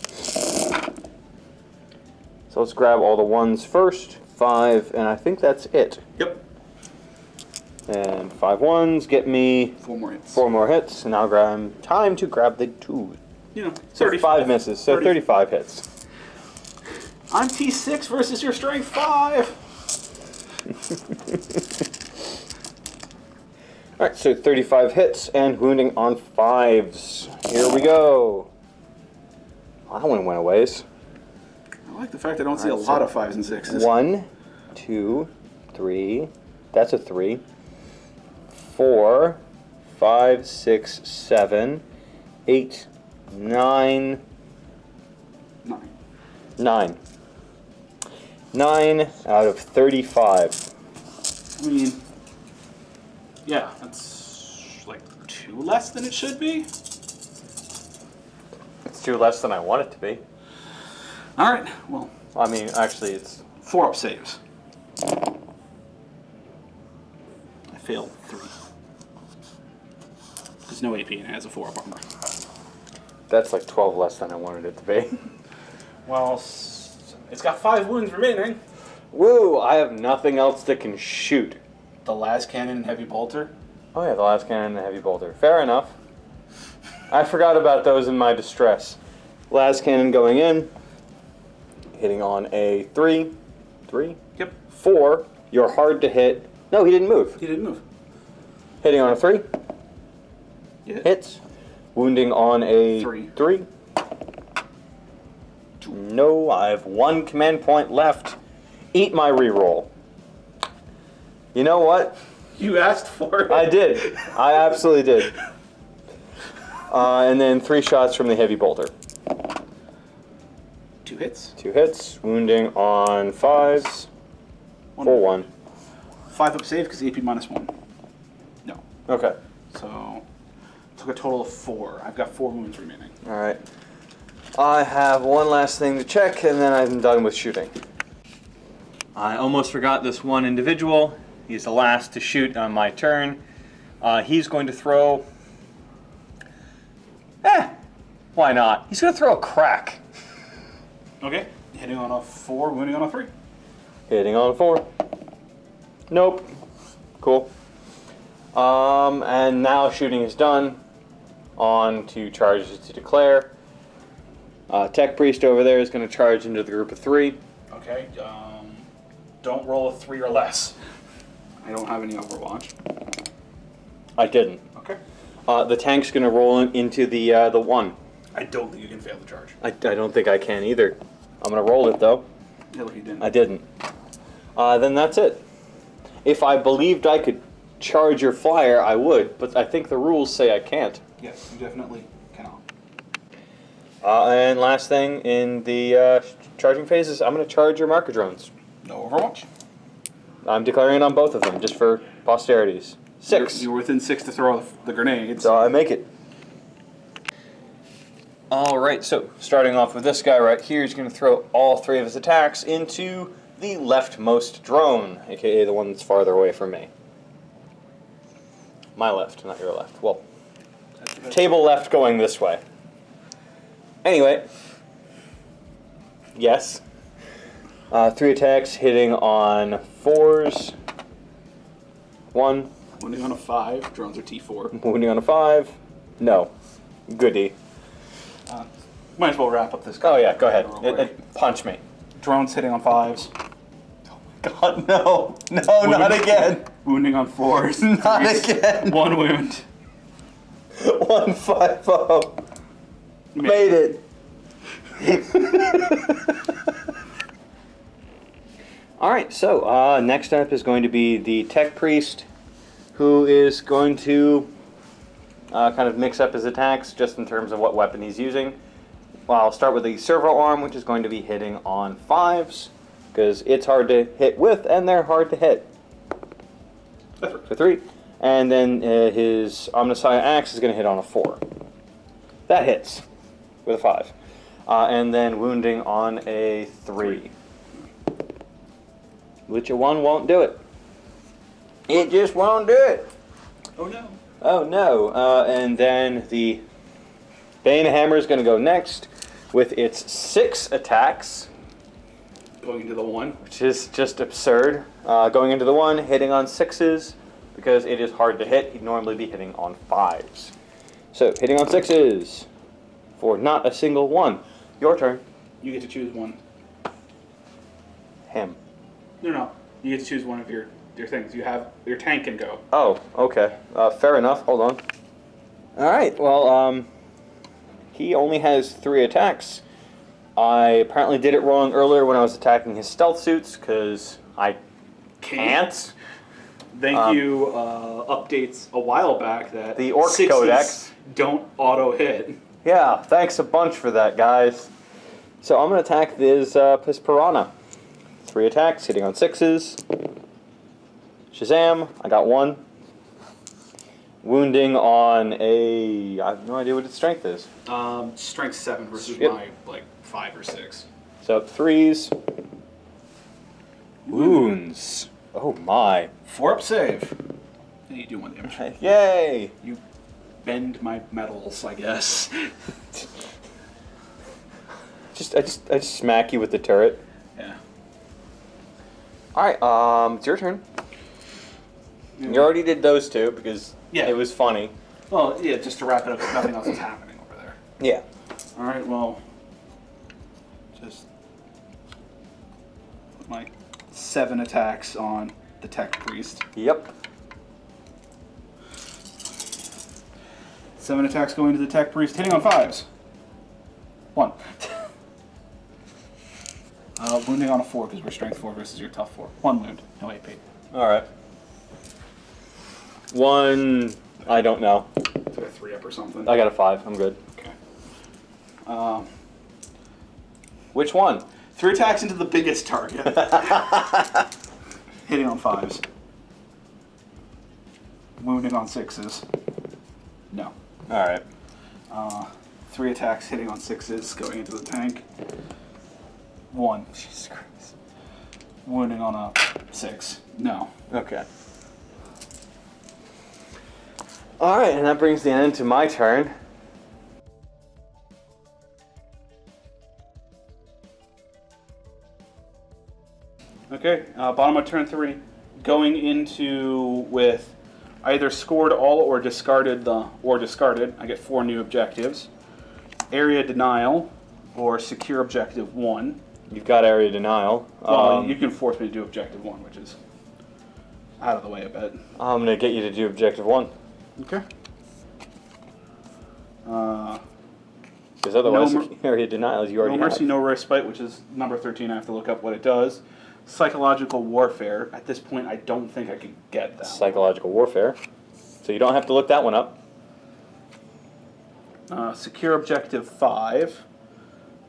So let's grab all the 1s first. 5, and I think that's it. Yep. And 5 1s get me 4 more hits. 4 more hits, and now time to grab the 2. You know, So 5 misses, so 35 hits. I'm T6 versus your strength 5. Alright, so 35 hits and wounding on 5s. Here we go. Oh, that one went a ways. I like the fact I don't see a Alright, lot so of 5s and 6s. 1, 2, 3. That's a 3. 4, 5, 6, 7, 8, 9. 9. 9 out of 35. I mean, yeah, that's like 2 less than it should be. It's 2 less than I want it to be. All right, well, I mean, actually, it's 4 up saves. I failed 3. There's no AP and it has a 4 up armor. that's like 12 less than I wanted it to be. Well, it's got 5 wounds remaining. Woo! I have nothing else that can shoot. The las cannon and heavy bolter. Oh yeah, the last cannon and the heavy bolter. Fair enough. I forgot about those in my distress. Last cannon going in, hitting on a 3. 3? Yep. 4. You're hard to hit. No, he didn't move. He didn't move. Hitting on a 3. You hit. Hits. Wounding on a 3. 3. No, I have 1 command point left. Eat my reroll. You know what? You asked for it. I did. I absolutely did. And then 3 shots from the heavy bolter. 2 hits. 2 hits. Wounding on 5s. 4-1. 5 up save because AP -1. No. Okay. So, took a total of 4. I've got 4 wounds remaining. All right. I have one last thing to check, and then I'm done with shooting. I almost forgot this one individual. He's the last to shoot on my turn. He's going to throw... why not? He's going to throw a crack. Okay. Hitting on a 4, wounding on a 3. Hitting on a 4. Nope. Cool. And now shooting is done. On to charges to declare. Tech Priest over there is going to charge into the group of 3. Okay. Don't roll a 3 or less. I don't have any Overwatch. I didn't. Okay. The tank's going to roll into the 1. I don't think you can fail the charge. I don't think I can either. I'm going to roll it though. Yeah, look, you didn't. I didn't. Then that's it. If I believed I could charge your flyer, I would, but I think the rules say I can't. Yes, you definitely cannot. And last thing in the charging phases, I'm going to charge your marker drones. No Overwatch. I'm declaring it on both of them, just for posterities. 6. You're within 6 to throw the grenades. So I make it. Alright, so starting off with this guy right here, he's going to throw all 3 of his attacks into the leftmost drone, aka the one that's farther away from me. My left, not your left. Well, table left going this way. Anyway. Yes. 3 attacks hitting on 4s. 1. Wounding on a 5, drones are T4. Wounding on a 5. No. Goodie. Might as well wrap up this guy. Oh yeah, go ahead. Real quick. Punch me. Drones hitting on 5s. God, no. No, not again. Wounding on 4s. Not again. 1 wound. 150. Made it. Alright, so next up is going to be the Tech Priest, who is going to kind of mix up his attacks just in terms of what weapon he's using. Well, I'll start with the servo arm, which is going to be hitting on 5s, because it's hard to hit with, and they're hard to hit. For 3. And then his Omnissiah axe is going to hit on a 4. That hits with a 5. And then wounding on a 3. Which a 1 won't do it. It just won't do it. Oh no. Oh no. And then the Bane Hammer is going to go next with its 6 attacks. Going into the 1. Which is just absurd. Going into the 1, hitting on 6s, because it is hard to hit. He'd normally be hitting on 5s. So, hitting on 6s for not a single 1. Your turn. You get to choose 1. Him. No. You get to choose 1 of your things. You have your tank can go. Oh, okay. Fair enough. Hold on. Alright, well, he only has 3 attacks. I apparently did it wrong earlier when I was attacking his stealth suits, because I can't. Thank you, updates a while back that The Orc 60s Codex don't auto-hit. Yeah, thanks a bunch for that, guys. So I'm going to attack this Piranha. 3 attacks, hitting on 6s. Shazam, I got 1. Wounding on a... I have no idea what its strength is. Strength 7 versus Yep. my, 5 or 6. So 3s. Wounds. Oh my. 4 up save. Yeah, you do 1 damage. Yay! You bend my metals, I guess. I just smack you with the turret. Yeah. Alright, it's your turn. You already did those 2 because it was funny. Well, yeah, just to wrap it up, nothing else is happening over there. Yeah. Alright, well, just put my 7 attacks on the Tech Priest. Yep. 7 attacks going to the Tech Priest, hitting on 5s. 1. Wounding on a 4 because we're strength 4 versus your tough 4. 1 wound, no AP. Alright. 1, I don't know. So a 3 up or something. I got a 5, I'm good. Okay. Which one? 3 attacks into the biggest target. Hitting on 5s. wounding on 6s. No. Alright. 3 attacks hitting on 6s, going into the tank. 1. Jesus Christ. Wounding on a 6. No. Okay. Alright, and that brings the end to my turn. Okay, bottom of turn 3. Going into with either scored all or discarded I get 4 new objectives. Area denial or secure objective 1. You've got area denial. Well, you can force me to do objective 1, which is out of the way a bit. I'm going to get you to do objective 1. Okay. Because otherwise, No area denial, you already No mercy, have. no respite, which is number 13. I have to look up what it does. Psychological warfare. At this point, I don't think I could get that. Psychological warfare. So you don't have to look that one up. Secure objective 5,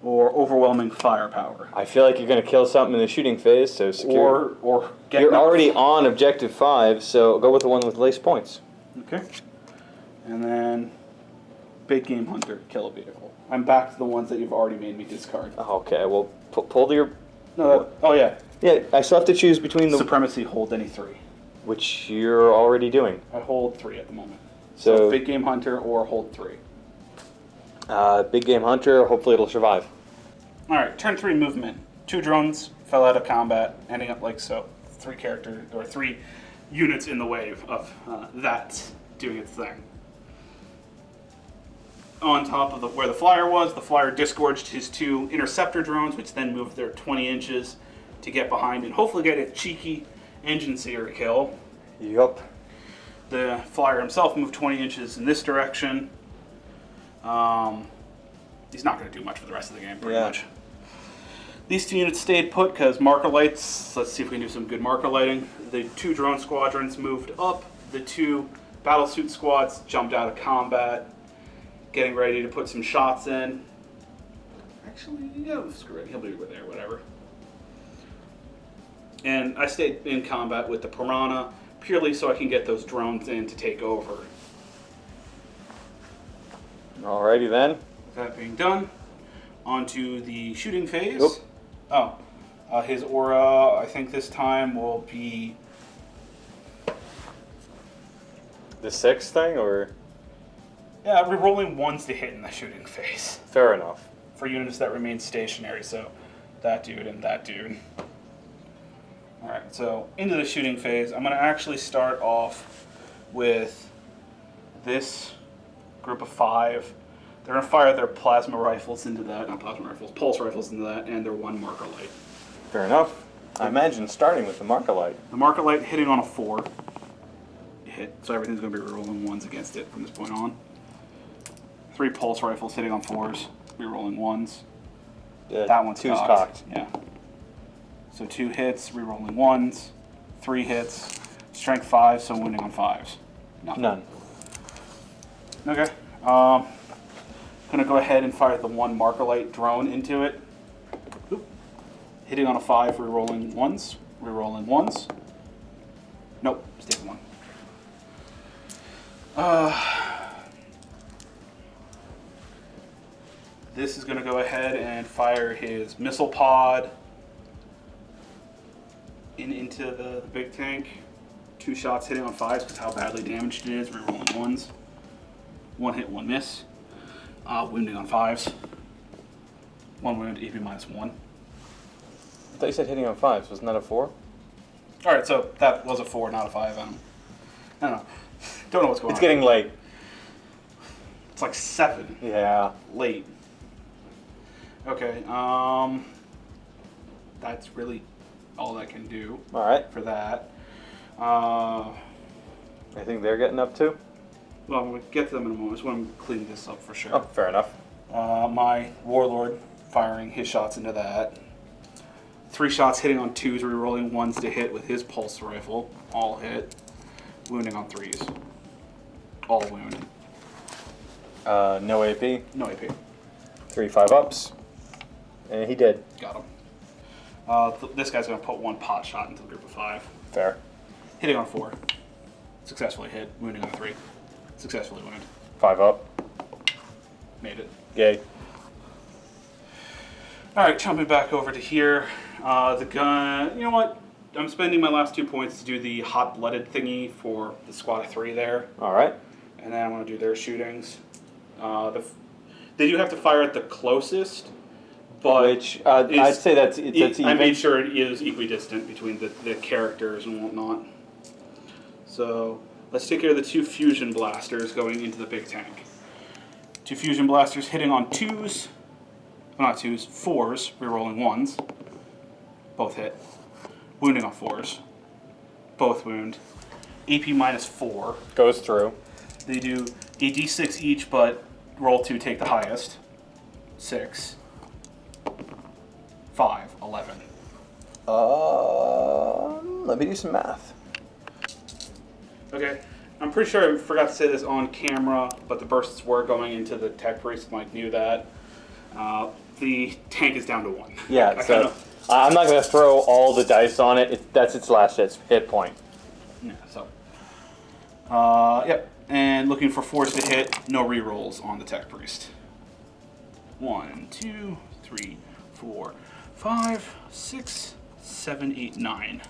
or overwhelming firepower. I feel like you're going to kill something in the shooting phase, so secure. Or get. You're already on objective 5, so go with the one with least points. Okay. And then, big game hunter, kill a vehicle. I'm back to the ones that you've already made me discard. Okay, well, pull your... No. Oh yeah. Yeah, I still have to choose between the... Supremacy, hold any 3. Which you're already doing. I hold 3 at the moment. So big game hunter or hold 3. big game hunter, hopefully it'll survive. Alright, turn 3 movement. 2 drones fell out of combat, ending up like so. 3 characters, or 3 units in the way of that doing its thing. On top of where the flyer was, the flyer disgorged his 2 interceptor drones, which then moved their 20 inches to get behind and hopefully get a cheeky engine seer kill. Yup. The flyer himself moved 20 inches in this direction. He's not going to do much for the rest of the game, pretty much. These 2 units stayed put because marker lights. Let's see if we can do some good marker lighting. The 2 drone squadrons moved up. The 2 battlesuit squads jumped out of combat, getting ready to put some shots in. Actually, yeah, screw it. He'll be over there, whatever. And I stayed in combat with the Piranha purely so I can get those drones in to take over. Alrighty then. That being done, onto the shooting phase. Oop. Oh, his aura, I think this time will be... The 6th thing, or? Yeah, we're rolling 1s to hit in the shooting phase. Fair enough. For units that remain stationary, so that dude and that dude. Alright, so into the shooting phase, I'm going to actually start off with this group of 5. They're going to fire their plasma rifles into that, not plasma rifles, pulse rifles into that, and their 1 marker light. Fair enough. I imagine starting with the marker light. The marker light hitting on a 4. Hit, so everything's going to be rolling 1s against it from this point on. 3 pulse rifles hitting on 4s, be rolling 1s. That one's 2's cocked. Yeah. So 2 hits, rerolling 1s, 3 hits, strength 5, so wounding on 5s. Nothing. None. Okay. Gonna go ahead and fire the 1 marker light drone into it. Oop. Hitting on a 5, rerolling 1s, rerolling 1s. Nope, stay with 1. This is gonna go ahead and fire his missile pod into the big tank. 2 shots hitting on 5s because how badly damaged it is. Rerolling 1s. 1 hit, 1 miss. Wounding on 5s. 1 wound, EP minus 1. I thought you said hitting on 5s. Wasn't that a 4? Alright, so that was a 4, not a 5. I don't know. Don't know what's going on. It's getting late. It's like 7. Yeah. Late. Okay, that's really all I can do Alright. for that. I think they're getting up too. Well, I'm going to get to them in a moment. I just want to clean this up for sure. Oh, fair enough. My Warlord firing his shots into that. 3 shots hitting on 2s, rerolling 1s to hit with his pulse rifle. All hit. Wounding on 3s. All wound. No AP. No AP. 3 5-ups. And he did. Got him. This guy's going to put 1 pot shot into the group of 5. Fair. Hitting on 4. Successfully hit. Wounding on 3. Successfully wound. 5 up. Made it. Yay. Alright, jumping back over to here. The gun... You know what? I'm spending my last 2 points to do the hot-blooded thingy for the squad of 3 there. Alright. And then I want to do their shootings. They do have to fire at the closest, but... Which, I'd say that's even. I made sure it is equidistant between the characters and whatnot. So, let's take care of the 2 fusion blasters going into the big tank. 2 fusion blasters hitting on 2s. Well, not 2s, 4s, rerolling 1s. Both hit. Wounding on 4s. Both wound. AP minus 4. Goes through. They do a d6 each, but roll 2, take the highest. 6. 5. 11. Let me do some math. Okay. I'm pretty sure I forgot to say this on camera, but the bursts were going into the tech priest. Mike knew that. The tank is down to 1. Yeah, so I'm not going to throw all the dice on it. That's its last hit point. Yeah, so. Yep. And looking for 4s to hit, no rerolls on the tech priest. 1, 2, 3, 4, 5, 6, 7, 8, 9.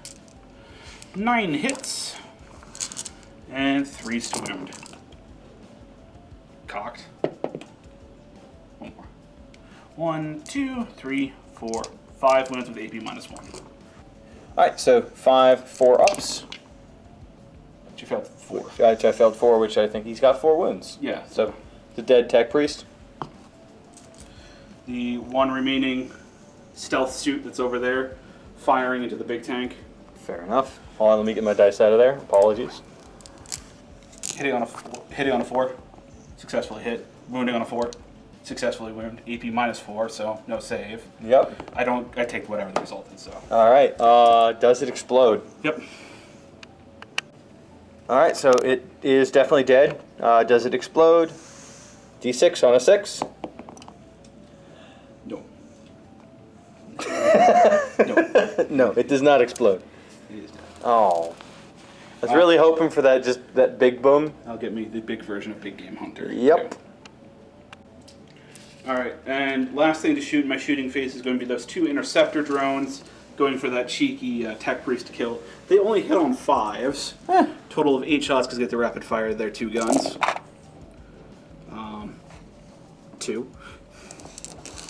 9 hits. And 3s to wound. Cocked. 1 more. 1, 2, 3, 4, 5 wounds with AP minus 1. Alright, so 5 4-ups. But you failed 4. Which I failed 4, which I think he's got 4 wounds. Yeah. So, the dead tech priest. The 1 remaining stealth suit that's over there, firing into the big tank. Fair enough. Hold on, let me get my dice out of there. Apologies. Hitting on a 4. Successfully hit. Wounding on a 4. Successfully wound. AP minus 4, so no save. Yep. I take whatever the result is, so. Alright, does it explode? Yep. Alright, so it is definitely dead. Does it explode? D6 on a 6. No. No, it does not explode. It is not. Oh. I was really hoping for that big boom. I'll get me the big version of Big Game Hunter. Yep. Alright, and last thing to shoot in my shooting phase is going to be those 2 interceptor drones going for that cheeky tech priest kill. They only hit on 5s. Total of 8 shots because they get the rapid fire of their 2 guns. 2.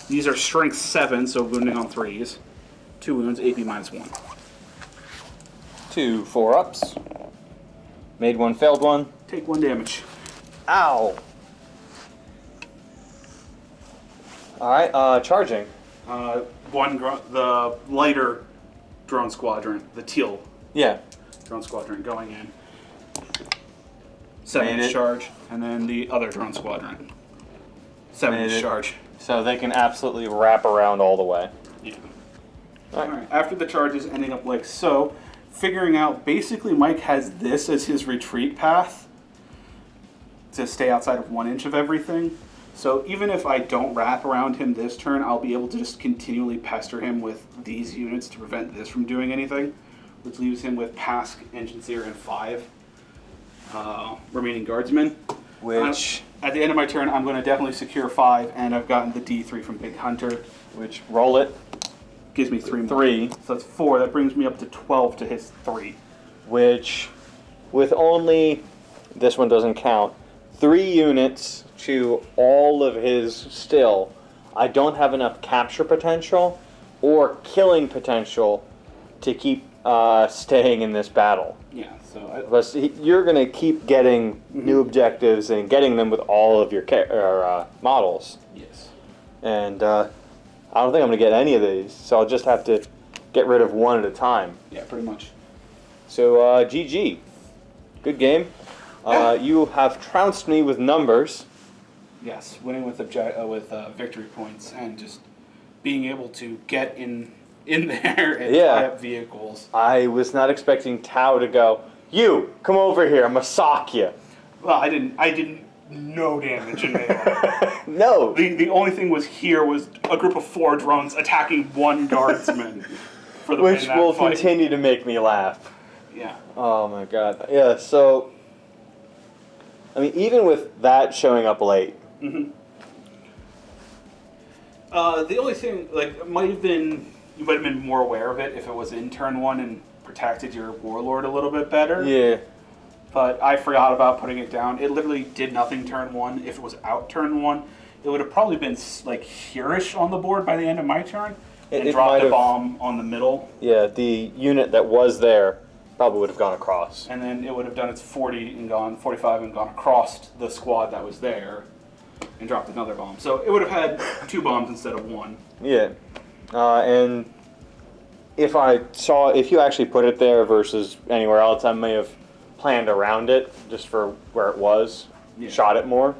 These are strength 7, so wounding on 3s. 2 wounds, AP minus 1. 2 4-ups. Made 1, failed 1. Take 1 damage. Ow. Alright, charging. The lighter drone squadron, the teal Yeah. drone squadron going in. 7 Made inch it. charge, and then the other drone squadron. 7 Made inch it. charge. So they can absolutely wrap around all the way. Yeah. Alright. Alright, after the charges ending up like so, figuring out basically Mike has this as his retreat path to stay outside of 1 inch of everything. So even if I don't wrap around him this turn, I'll be able to just continually pester him with these units to prevent this from doing anything, which leaves him with Pask, Engine Seer, and 5 remaining guardsmen. Which At the end of my turn, I'm going to definitely secure 5, and I've gotten the D3 from Big Hunter. roll it. Gives me 3 more. 3. So that's 4. That brings me up to 12 to his 3. Which, with only, this one doesn't count, 3 units to all of his still, I don't have enough capture potential or killing potential to keep staying in this battle. Yeah, so Plus, you're going to keep getting new objectives and getting them with all of your models. yes. And I don't think I'm going to get any of these, so I'll just have to get rid of 1 at a time. Yeah, pretty much. So, GG. Good game. You have trounced me with numbers. Yes, winning with victory points and just being able to get in there and tie up vehicles. I was not expecting Tao to go, you, come over here, I'm going to sock you. Well, I didn't no damage in melee. No. The only thing was a group of 4 drones attacking 1 guardsman. For the Which will continue to make me laugh. Yeah. Oh my god. Yeah, so I mean, even with that showing up late. The only thing, like, you might have been more aware of it if it was in turn 1 and protected your warlord a little bit better. Yeah. But I forgot about putting it down. It literally did nothing turn 1. If it was out turn 1, it would have probably been like here-ish on the board by the end of my turn, and It dropped might a have- bomb on the middle, Yeah, the unit that was there probably would have gone across. and then it would have done its 45 and gone across the squad that was there, and dropped another bomb. So it would have had 2 bombs instead of 1. Yeah. And if you actually put it there versus anywhere else, I may have planned around it just for where it was, Yeah. shot it more.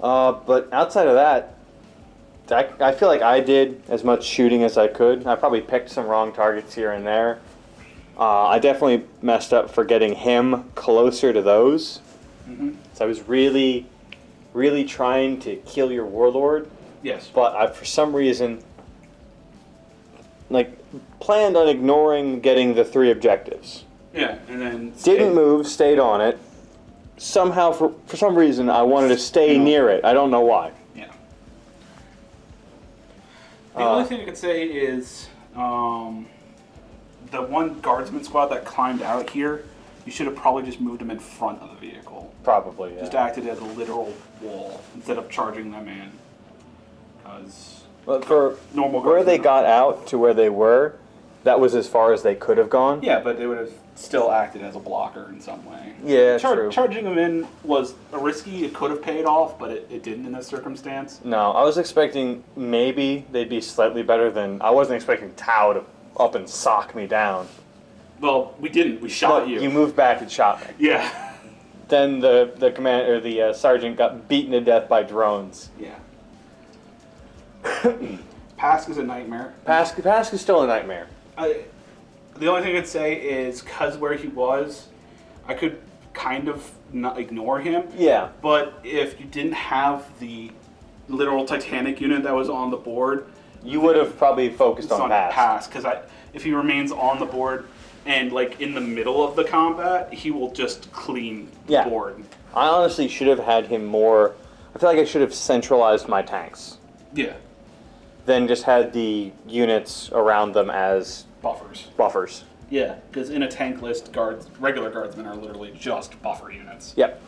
But outside of that, I feel like I did as much shooting as I could. I probably picked some wrong targets here and there. I definitely messed up for getting him closer to those. So I was really, really trying to kill your warlord, Yes. but I, for some reason, like, planned on ignoring getting the 3 objectives. Yeah, and then Didn't move, stayed on it. Somehow, for some reason, I wanted to stay No. near it. I don't know why. Yeah. The only thing I could say is the one guardsman squad that climbed out here, you should have probably just moved them in front of the vehicle. Probably, yeah. Just acted as a literal wall instead of charging them in. Because But for normal where they guardsmen- got out to where they were, that was as far as they could have gone. Yeah, but they would have still acted as a blocker in some way. Yeah, true. Charging them in was risky. It could have paid off, but it didn't in this circumstance. No, I was expecting maybe they'd be slightly better than... I wasn't expecting Tau to up and sock me down. Well, we didn't. We shot No, you. you moved back and shot me. Yeah. Then the command or the sergeant got beaten to death by drones. Yeah. Pask is a nightmare. Pask is still a nightmare. The only thing I'd say is because where he was, I could kind of not ignore him. Yeah. But if you didn't have the literal Titanic unit that was on the board, You would have probably focused it's on on Pask. Because if he remains on the board and like in the middle of the combat, he will just clean Yeah. the board. I honestly should have had him more... I feel like I should have centralized my tanks. Yeah. Then just had the units around them as Buffers. buffers. Yeah, because in a tank list, regular guardsmen are literally just buffer units. Yep.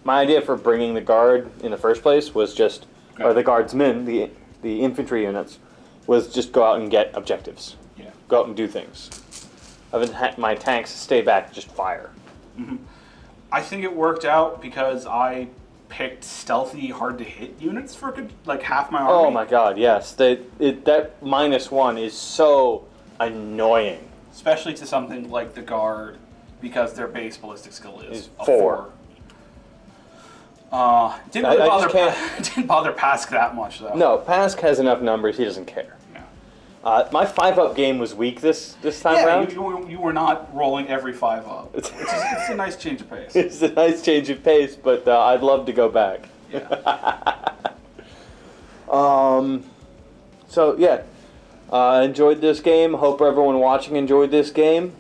My idea for bringing the guard in the first place was just, Okay. or the guardsmen, the infantry units, was just go out and get objectives. Yeah. Go out and do things. Other than my tanks stay back, and just fire. I think it worked out because I picked stealthy, hard to hit units for like half my army. Oh my god, yes. That -1 is so annoying. Especially to something like the guard, because their base ballistic skill is a 4. 4. Didn't I really just bother. Didn't bother Pask that much though. No, Pask has enough numbers, he doesn't care. Yeah. My 5-up game was weak this time Yeah, around. you were not rolling every 5 up. It's a nice change of pace. It's a nice change of pace, but I'd love to go back. Yeah. So yeah, enjoyed this game. Hope everyone watching enjoyed this game,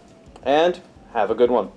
and have a good one.